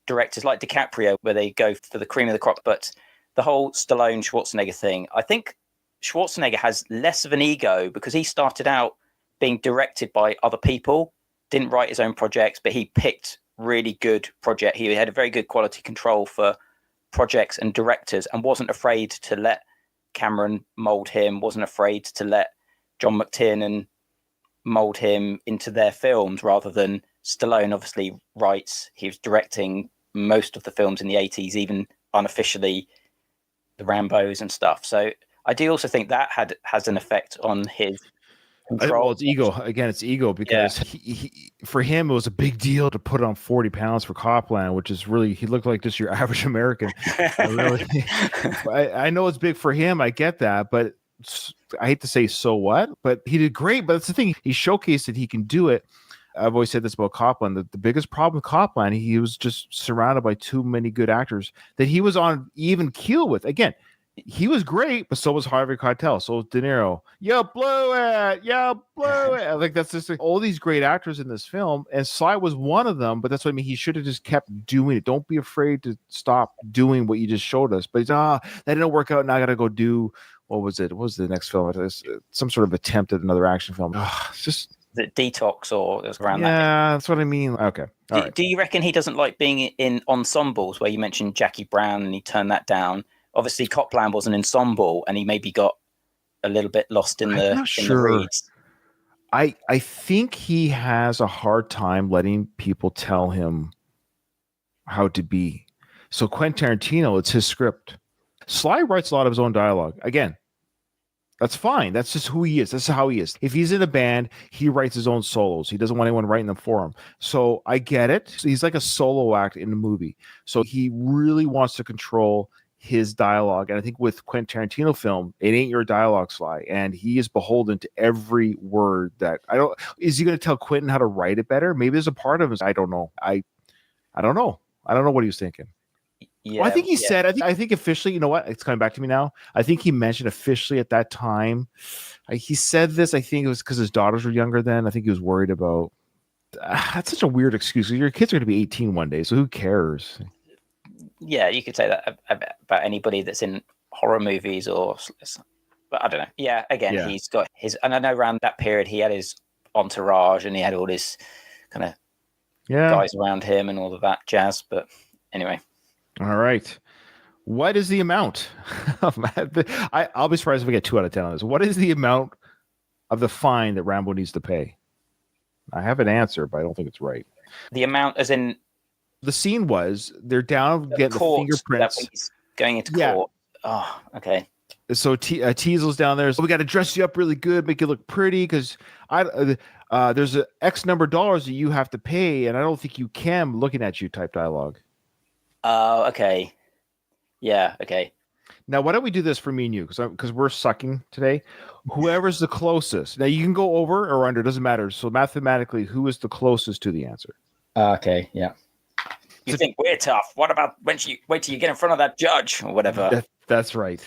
directors like DiCaprio, where they go for the cream of the crop. But the whole Stallone Schwarzenegger thing, I think Schwarzenegger has less of an ego because he started out being directed by other people, didn't write his own projects, but he picked really good project. He had a very good quality control for projects and directors and wasn't afraid to let Cameron mold him, wasn't afraid to let John McTiernan mold him into their films rather than Stallone obviously writes. He was directing most of the films in the 80s, even unofficially the Rambos and stuff. So I do also think that has an effect on his control. Well, it's ego. Again, it's ego because he, for him, it was a big deal to put on 40 pounds for Copland, which is really, he looked like just your average American. I know it's big for him. I get that, but I hate to say so what, but he did great. But that's the thing. He showcased that he can do it. I've always said this about Copland, that the biggest problem with Copland, he was just surrounded by too many good actors that he was on even keel with. Again, he was great, but so was Harvey Keitel. So was De Niro. You blew it. You blew it. Like that's just like, all these great actors in this film, and Sly was one of them. But that's what I mean. He should have just kept doing it. Don't be afraid to stop doing what you just showed us. But he's that didn't work out. Now I got to go do what was it? What was the next film? It was some sort of attempt at another action film. It's just the Detox or it was around that. Yeah, that's what I mean. Okay. Do you reckon he doesn't like being in ensembles where you mentioned Jackie Brown and he turned that down? Obviously, Copland was an ensemble, and he maybe got a little bit lost in the reeds. I think he has a hard time letting people tell him how to be. So Quentin Tarantino, it's his script. Sly writes a lot of his own dialogue. Again, that's fine. That's just who he is. That's how he is. If he's in a band, he writes his own solos. He doesn't want anyone writing them for him. So I get it. So he's like a solo act in the movie. So he really wants to control his dialogue. And I think with Quentin Tarantino film, it ain't your dialogue, Sly. And he is beholden to every word that is he going to tell Quentin how to write it better? Maybe there's a part of him. I don't know. I don't know. I don't know what he was thinking. Yeah, well, I think he said, I think officially, you know what? It's coming back to me now. I think he mentioned officially at that time, he said this, I think it was because his daughters were younger then. I think he was worried about, that's such a weird excuse. Your kids are going to be 18 one day, so who cares? Yeah, you could say that about anybody that's in horror movies but I don't know. Yeah, again, he's got his, and I know around that period he had his entourage and he had all his kind of guys around him and all of that jazz. But anyway. All right. What is the amount? I'll be surprised if we get 2 out of 10 on this. What is the amount of the fine that Rambo needs to pay? I have an answer, but I don't think it's right. The amount as in... The scene was, they're down getting the fingerprints. Going into court. Oh, okay. So Teasel's down there. So we got to dress you up really good, make you look pretty, because there's an X number of dollars that you have to pay, and I don't think you can, looking at you type dialogue. Oh, okay. Yeah, okay. Now, why don't we do this for me and you? Because we're sucking today. Whoever's the closest. Now, you can go over or under. Doesn't matter. So mathematically, who is the closest to the answer? Okay, yeah. You think we're tough. What about wait till you get in front of that judge or whatever? That's right.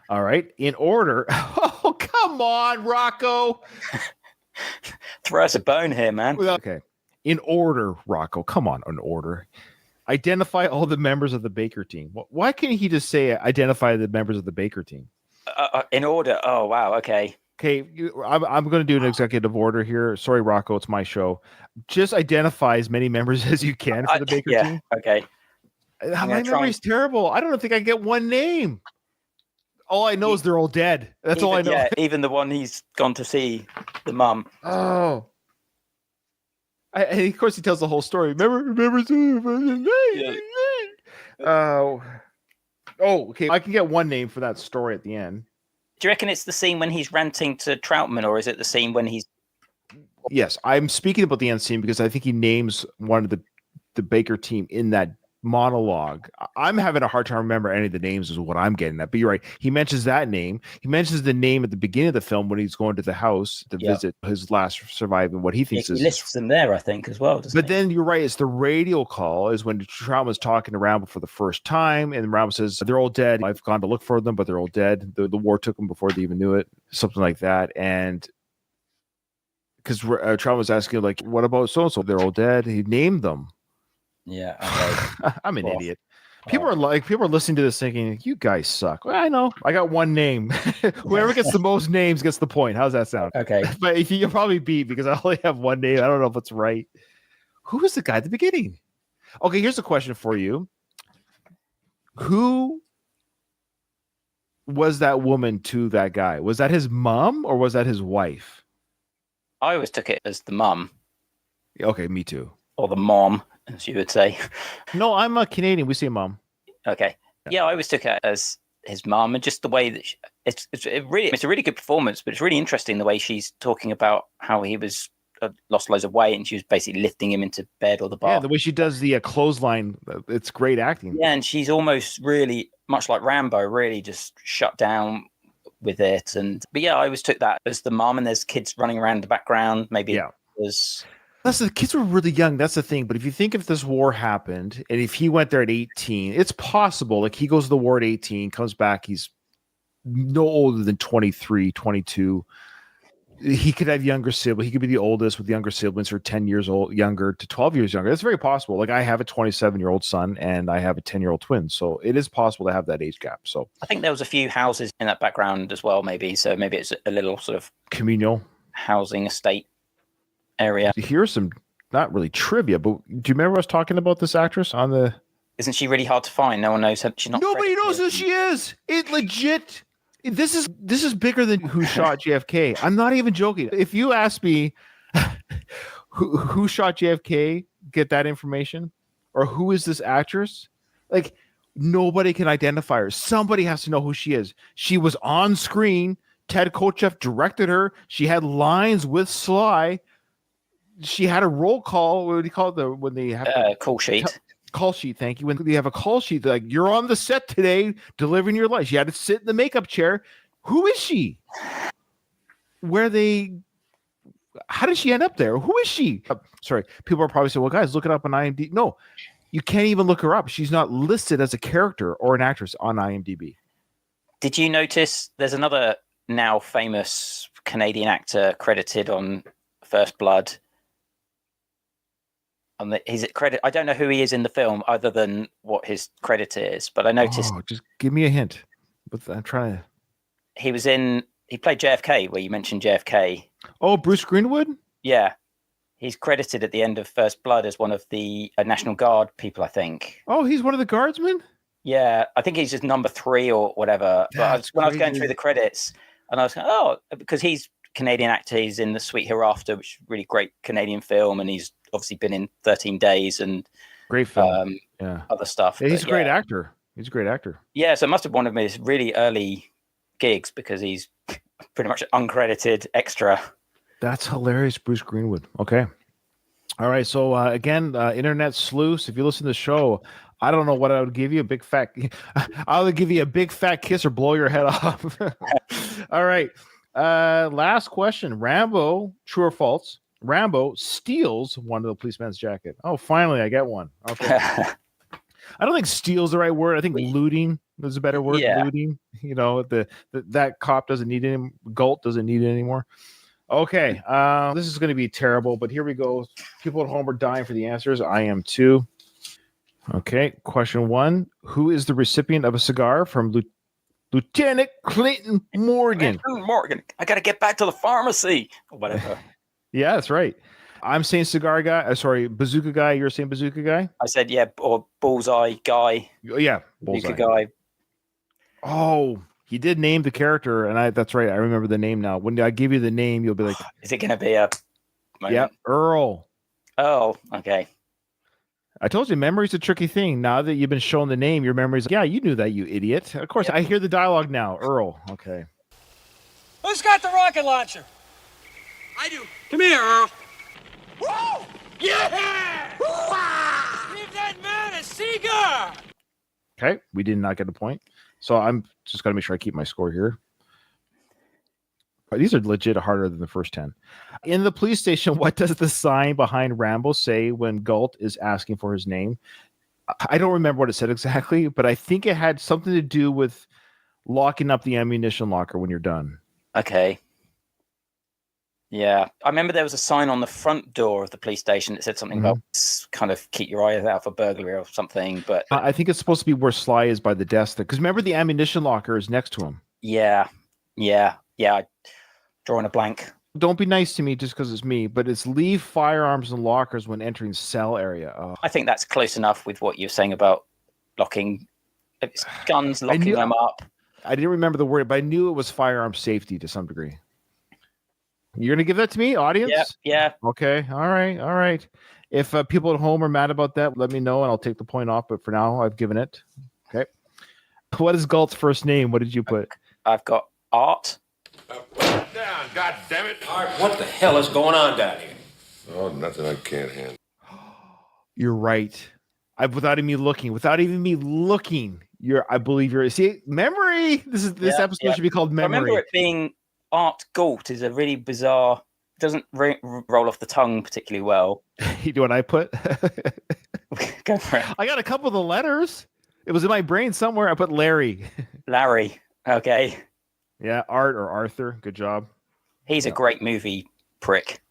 All right. In order. Oh, come on, Rocco. Throw us a bone here, man. Okay. In order, Rocco. Come on, in order. Identify all the members of the Baker team. Why can't he just say identify the members of the Baker team? In order. Oh, wow. Okay. Okay. I'm going to do an executive order here. Sorry, Rocco. It's my show. Just identify as many members as you can for the Baker team. Okay. My memory's terrible. I don't think I get one name. All I know is they're all dead. That's all I know. Yeah, even the one he's gone to see, the mum. Oh. And of course, he tells the whole story. Remember. Oh, okay. I can get one name for that story at the end. Do you reckon it's the scene when he's ranting to Troutman, or is it the scene when he's... Yes, I'm speaking about the end scene because I think he names one of the Baker team in that monologue. I'm having a hard time remember any of the names is what I'm getting at, but you're right. He mentions that name. He mentions the name at the beginning of the film when he's going to the house to visit his last surviving, what he thinks is... He lists them there, I think, as well. But then you're right. It's the radio call is when Troutman's talking to Rambo for the first time, and Rambo says, they're all dead. I've gone to look for them, but they're all dead. The war took them before they even knew it. Something like that. And because Troutman was asking, like, what about so-and-so? They're all dead. He named them. Yeah, okay. I'm an idiot. People are listening to this thinking, you guys suck. Well, I know. I got one name. Whoever gets the most names gets the point. How's that sound? Okay. But you'll probably beat because I only have one name. I don't know if it's right. Who was the guy at the beginning? Okay, here's a question for you. Who was that woman to that guy? Was that his mom or was that his wife? I always took it as the mum. Okay, me too. Or the mom, as you would say. No, I'm a Canadian. We say mom. Okay. Yeah, I always took it as his mom, and just the way that it's a really good performance, but it's really interesting the way she's talking about how he was lost loads of weight, and she was basically lifting him into bed or the bath. Yeah, the way she does the clothesline, it's great acting. Yeah, and she's almost really much like Rambo, really just shut down with it. But yeah, I always took that as the mom, and there's kids running around in the background. Maybe there's... The kids were really young. That's the thing. But if you think if this war happened and if he went there at 18, it's possible. Like he goes to the war at 18, comes back. He's no older than 23, 22. He could have younger siblings. He could be the oldest with younger siblings who are 10 years old, younger to 12 years younger. That's very possible. Like I have a 27-year-old son and I have a 10-year-old twin. So it is possible to have that age gap. So I think there was a few houses in that background as well, maybe. So maybe it's a little sort of communal housing estate area. Here's some not really trivia, but do you remember us talking about this actress on the... Isn't she really hard to find? No one knows her. She's not... Nobody knows who she is. It legit... This is bigger than who shot JFK. I'm not even joking. If you ask me who shot JFK, get that information, or who is this actress, like nobody can identify her. Somebody has to know who she is. She was on screen. Ted Kotcheff directed her. She had lines with Sly. She had a roll call. What do you call it? When they have call sheet. call sheet. Thank you. When you have a call sheet, like you're on the set today, delivering your lines. You had to sit in the makeup chair. Who is she? How did she end up there? Who is she? Sorry, people are probably saying, "Well, guys, look it up on IMDb." No, you can't even look her up. She's not listed as a character or an actress on IMDb. Did you notice there's another now famous Canadian actor credited on First Blood? His credit. I don't know who he is in the film, other than what his credit is. But I noticed. Oh, just give me a hint. But I'm trying to. He played JFK, where you mentioned JFK. Oh, Bruce Greenwood? Yeah. He's credited at the end of First Blood as one of the National Guard people, I think. Oh, he's one of the guardsmen? Yeah, I think he's just number 3 or whatever. But when I was going through the credits, and I was going, because he's Canadian actor, he's in The Sweet Hereafter, which is a really great Canadian film, and he's obviously been in 13 Days and great film. Other stuff. Yeah, he's a great actor. He's a great actor. Yeah, so it must have been one of his really early gigs because he's pretty much uncredited extra. That's hilarious, Bruce Greenwood. Okay. All right. So again, internet sleuths, if you listen to the show, I don't know what I would give you. I would give you a big fat kiss or blow your head off. All right. Last question. Rambo, true or false? Rambo steals one of the policeman's jacket. Oh, finally, I get one. Okay. I don't think steals the right word. I think looting is a better word. Yeah. Looting. You know, that cop doesn't need it. Galt doesn't need it anymore. Okay. This is going to be terrible, but here we go. People at home are dying for the answers. I am too. Okay. Question 1. Who is the recipient of a cigar from Lieutenant Clinton Morgan? Morgan. I got to get back to the pharmacy. Or whatever. Yeah, that's right. I'm saying cigar guy. Bazooka guy. You're saying bazooka guy? I said, yeah, or bullseye guy. Yeah, bullseye guy. Oh, he did name the character, and that's right. I remember the name now. When I give you the name, you'll be like, is it going to be a moment? Yeah, Earl. Oh, okay. I told you, memory's a tricky thing. Now that you've been shown the name, your memory's, yeah, you knew that, you idiot. Of course, I hear the dialogue now. Earl. Okay. Who's got the rocket launcher? I do. Come here, Earl. Woo! Yeah! Woo-ah! Give that man a cigar! Okay, we did not get a point. So I'm just got to make sure I keep my score here. These are legit harder than the first 10. In the police station, what does the sign behind Rambo say when Galt is asking for his name? I don't remember what it said exactly, but I think it had something to do with locking up the ammunition locker when you're done. Okay. Yeah. I remember there was a sign on the front door of the police station that said something about kind of keep your eyes out for burglary or something. But I think it's supposed to be where Sly is by the desk. Because remember, the ammunition locker is next to him. Yeah. Drawing a blank. Don't be nice to me just because it's me, but it's leave firearms in lockers when entering cell area. Oh. I think that's close enough with what you're saying about locking guns, locking them up. I didn't remember the word, but I knew it was firearm safety to some degree. You're going to give that to me, audience? Yeah. Okay. All right. If people at home are mad about that, let me know and I'll take the point off. But for now, I've given it. Okay. What is Galt's first name? What did you put? I've got Art. Put it down, God damn it. Art, what the hell is going on down here? Oh, nothing I can't handle. You're right. Without even me looking, I believe you're. See, memory. This episode should be called Memory. I remember it being Art Galt is a really bizarre. It doesn't roll off the tongue particularly well. You know what I put? Go for it. I got a couple of the letters. It was in my brain somewhere. I put Larry. Larry. Okay. Yeah, Art or Arthur. Good job. He's a great movie prick.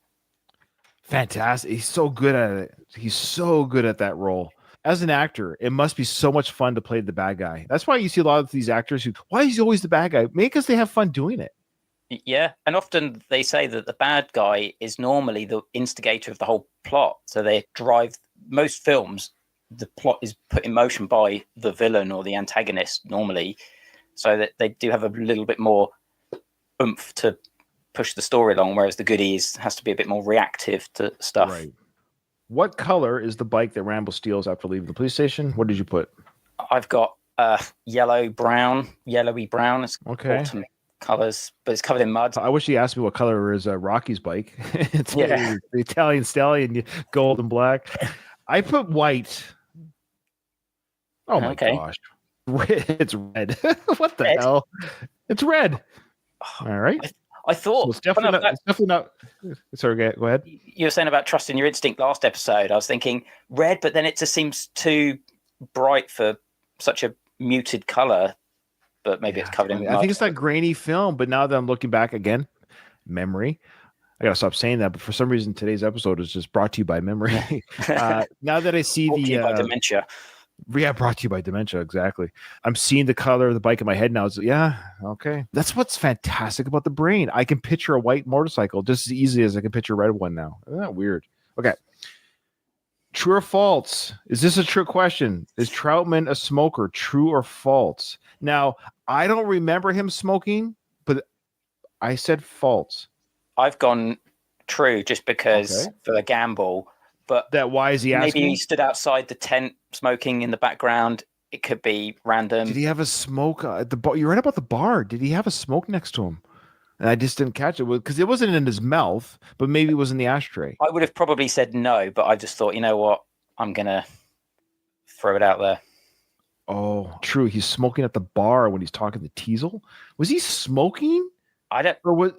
Fantastic. He's so good at it. He's so good at that role. As an actor, it must be so much fun to play the bad guy. That's why you see a lot of these actors why is he always the bad guy? Maybe because they have fun doing it. Yeah, and often they say that the bad guy is normally the instigator of the whole plot. So they drive most films. The plot is put in motion by the villain or the antagonist normally, so that they do have a little bit more oomph to push the story along, whereas the goodie has to be a bit more reactive to stuff. Right. What color is the bike that Rambo steals after leaving the police station? What did you put? I've got yellowy brown. It's autumn colors, but it's covered in mud. I wish he asked me what color is Rocky's bike. It's the Italian stallion, gold and black. I put white. Oh my Okay. gosh. It's red. What the Red? hell? It's red. All right. I So thought it's definitely not. It's definitely not. Sorry, go ahead. you were saying about trusting your instinct last episode. I was thinking red, but then it just seems too bright for such a muted color. But maybe it's covered in I mud. think it's that grainy film. But now that I'm looking back again, memory. I gotta stop saying that. But for some reason, today's episode is just brought to you by memory. Now that I see Brought to you by the dementia. yeah, brought to you by dementia. Exactly. I'm seeing the color of the bike in my head now. It's yeah, okay. That's what's fantastic about the brain. I can picture a white motorcycle just as easily as I can picture a red one now. Isn't that weird? Okay. True or false? Is this a true question? Is Troutman a smoker? True or false? Now, I don't remember him smoking, but I said false. I've gone true just because for the gamble. But that why is he maybe asking? he stood outside the tent smoking in the background. It could be random. Did he have a smoke at the bar? You're right about the bar. Did he have a smoke next to him? And I just didn't catch it because it wasn't in his mouth, but maybe it was in the ashtray. I would have probably said no, but I just thought, you know what? I'm going to throw it out there. Oh, true. He's smoking at the bar when he's talking to Teasel. Was he smoking? I don't. Or what?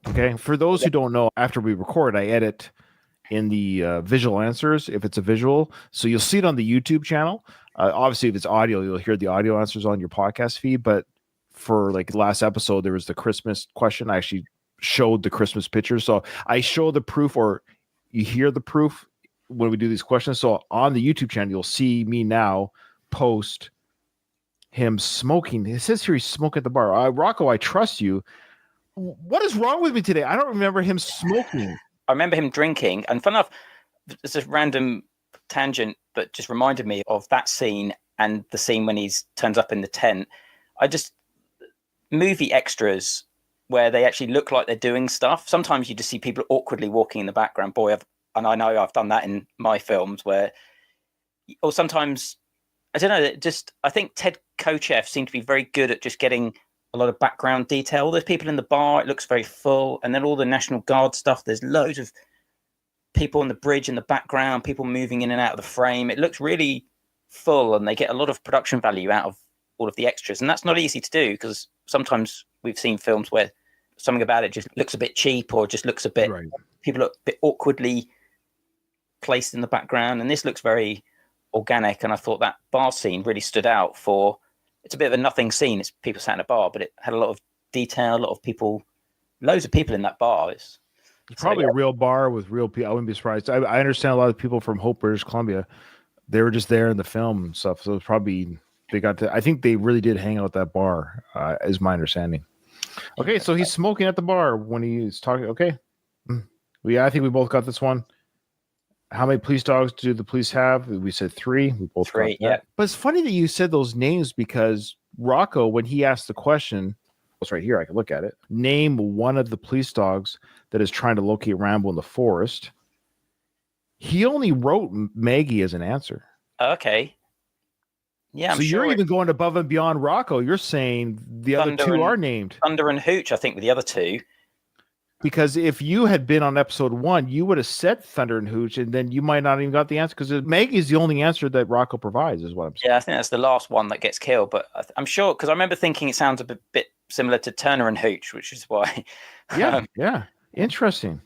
Okay. For those who don't know, after we record, I edit in the visual answers if it's a visual. So you'll see it on the YouTube channel. Obviously, if it's audio, you'll hear the audio answers on your podcast feed. But for like the last episode, there was the Christmas question. I actually showed the Christmas pictures. So I show the proof, or you hear the proof when we do these questions. So on the YouTube channel, you'll see me now post him smoking. It says here he's smoking at the bar. Rocco, I trust you. What is wrong with me today? I don't remember him smoking. I remember him drinking. And fun enough, it's a random tangent, but just reminded me of that scene and the scene when he turns up in the tent. Movie extras where they actually look like they're doing stuff. Sometimes you just see people awkwardly walking in the background. And I know I've done that in my films or sometimes, I don't know, I think Ted Kochev seemed to be very good at just getting a lot of background detail. All those people in the bar, it looks very full. And then all the National Guard stuff, there's loads of people on the bridge in the background, people moving in and out of the frame. It looks really full and they get a lot of production value out of all of the extras. And that's not easy to do because sometimes we've seen films where something about it just looks a bit cheap or just looks a bit, people look a bit awkwardly placed in the background. And this looks very organic. And I thought that bar scene really stood out for, it's a bit of a nothing scene. It's people sat in a bar, but it had a lot of detail, a lot of people, loads of people in that bar. It's probably a real bar with real people. I wouldn't be surprised. I understand a lot of people from Hope, British Columbia. They were just there in the film and stuff. So it's probably, I think they really did hang out at that bar, is my understanding. Okay, so he's smoking at the bar when he's talking. Okay. I think we both got this one. How many police dogs do the police have? We said 3. We both 3, got that. But it's funny that you said those names because Rocco, when he asked the question, it's right here. I can look at it. Name one of the police dogs that is trying to locate Rambo in the forest. He only wrote Maggie as an answer. Okay. Yeah, so you're even going above and beyond Rocco. You're saying the other 2 are named. Thunder and Hooch, I think, were the other 2. Because if you had been on episode 1, you would have said Thunder and Hooch, and then you might not even got the answer because Maggie is the only answer that Rocco provides, is what I'm saying. Yeah, I think that's the last one that gets killed. But I'm sure, because I remember thinking it sounds a bit similar to Turner and Hooch, which is why. Yeah. Interesting.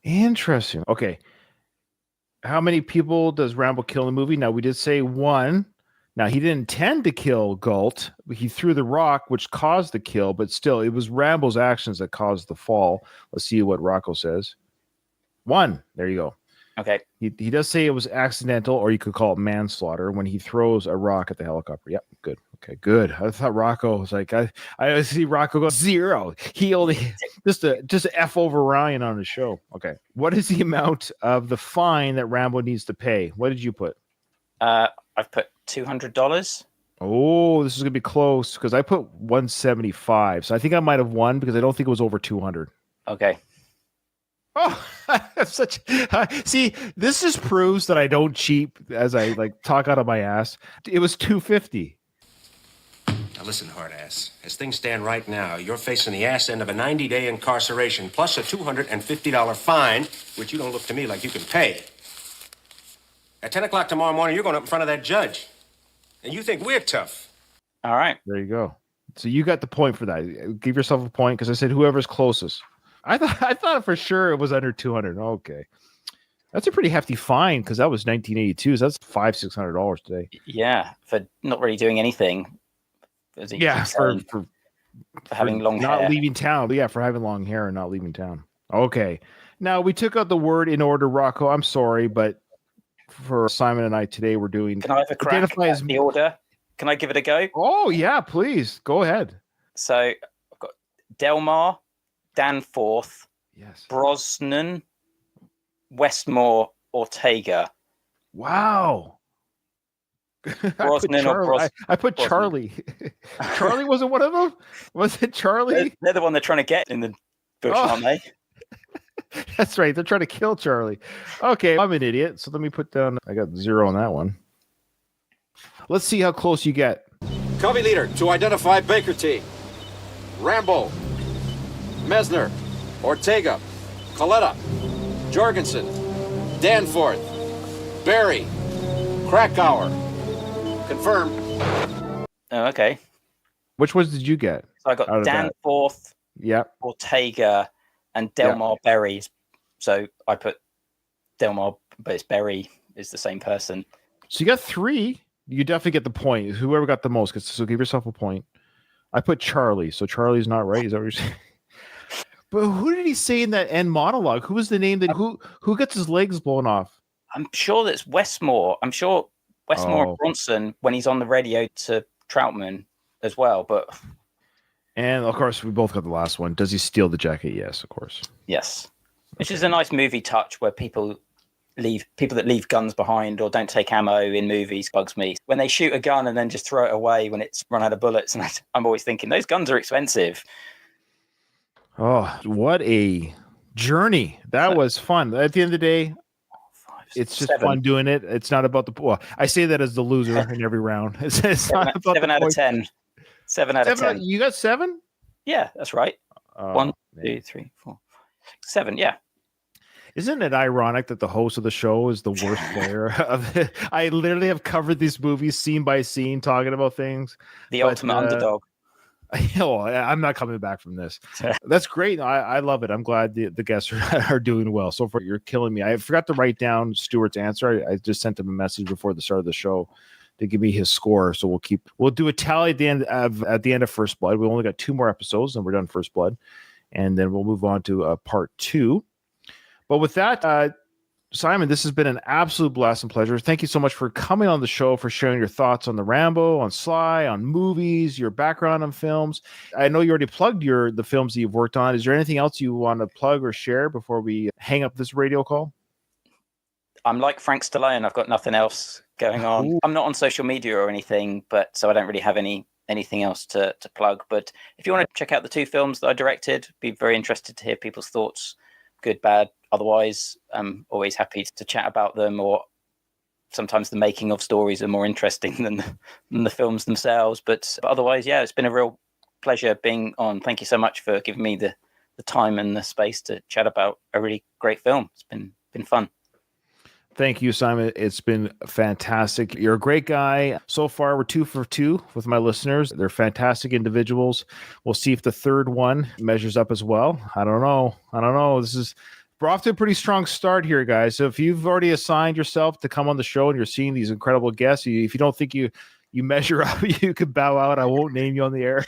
Okay. How many people does Rambo kill in the movie? Now, we did say 1. Now, he didn't intend to kill Galt. He threw the rock, which caused the kill, but still, it was Rambo's actions that caused the fall. Let's see what Rocco says. 1. There you go. Okay. He does say it was accidental, or you could call it manslaughter, when he throws a rock at the helicopter. Yep, good. Okay, good. I thought Rocco was like, I see Rocco go 0. He only, just F over Ryan on his show. Okay. What is the amount of the fine that Rambo needs to pay? What did you put? I've put $200. Oh, this is gonna be close because I put 175. So I think I might have won because I don't think it was over 200. Okay. Oh, see, this just proves that I don't cheat as I talk out of my ass. It was 250. Now listen, hard ass. As things stand right now, you're facing the ass end of a 90-day incarceration plus a $250 fine, which you don't look to me like you can pay. At 10 o'clock tomorrow morning, you're going up in front of that judge. And you think we're tough. All right. There you go. So you got the point for that. Give yourself a point because I said whoever's closest. I thought for sure it was under 200. Okay. That's a pretty hefty fine because that was 1982. So that's $500-$600 today. Yeah, for not really doing anything. As you Yeah, keep saying, for having long not hair. leaving town. Yeah, for having long hair and not leaving town. Okay. Now we took out the word in order, Rocco. I'm sorry, but for Simon and I today, we're doing. Can I have a crack Identify at as- the order? Can I give it a go? Oh yeah, please go ahead. So I've got Delmar, Danforth, Yes. Brosnan, Westmore, Ortega. Wow. I put Brosnan or Charlie. I put Brosnan. Charlie. Charlie wasn't one of them. Was it Charlie? They're the one they're trying to get in the bush, Oh. aren't they? That's right. They're trying to kill Charlie. Okay, I'm an idiot. So let me put down. I got 0 on that one. Let's see how close you get. Covey leader to identify Baker T. Rambo, Mesner, Ortega, Coletta, Jorgensen, Danforth, Barry, Krakauer. Confirmed. Oh, okay. Which ones did you get? So I Out got of that. Danforth, Yep. Ortega, and Delmar Berry. So I put Delmar, but it's Berry is the same person. So you got 3. You definitely get the point. Whoever got the most gets. So give yourself a point. I put Charlie. So Charlie's not right. Is that what you're saying? But who did he say in that end monologue? Who was the name that who gets his legs blown off? I'm sure that's Westmore. I'm sure Westmore Oh. and Bronson when he's on the radio to Troutman as well. But And of course, we both got the last one. Does he steal the jacket? Yes, of course. yes, which is a nice movie touch where people that leave guns behind or don't take ammo in movies bugs me. When they shoot a gun and then just throw it away when it's run out of bullets, and I'm always thinking those guns are expensive. Oh, what a journey. That was fun. At the end of the day, it's just 7. fun doing it. It's not about the well, I say that as the loser in every round. It's not about 7 the out of points. 10. 7 out of 10. You got 7? Yeah, that's right. Oh, 1, man. 2, 3, 4, 7. Yeah. Isn't it ironic that the host of the show is the worst player of it? I literally have covered these movies scene by scene, talking about things. The But, ultimate underdog. Oh, I'm not coming back from this. That's great. I love it. I'm glad the guests are doing well. So far, you're killing me. I forgot to write down Stuart's answer. I just sent him a message before the start of the show to give me his score. So we'll do a tally at the end of First Blood. We only got 2 more episodes, and we're done First Blood, and then we'll move on to part 2. But with that, Simon, this has been an absolute blast and pleasure. Thank you so much for coming on the show, for sharing your thoughts on the Rambo, on Sly, on movies, your background on films. I know you already plugged the films that you've worked on. Is there anything else you want to plug or share before we hang up this radio call? I'm like Frank Stallone. I've got nothing else going on. Ooh. I'm not on social media or anything, but so I don't really have anything else to plug. But if you want to check out the 2 films that I directed, be very interested to hear people's thoughts, good, bad. Otherwise, I'm always happy to chat about them, or sometimes the making of stories are more interesting than the films themselves. But otherwise, yeah, it's been a real pleasure being on. Thank you so much for giving me the time and the space to chat about a really great film. It's been fun. Thank you, Simon. It's been fantastic. You're a great guy. So far, we're 2 for 2 with my listeners. They're fantastic individuals. We'll see if the third one measures up as well. I don't know. We're off to a pretty strong start here, guys. So if you've already assigned yourself to come on the show and you're seeing these incredible guests, if you don't think you measure up, you could bow out. I won't name you on the air.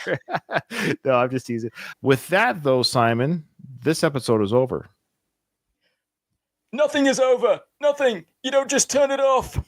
No, I'm just teasing. With that, though, Simon, this episode is over. Nothing is over. Nothing. You don't just turn it off.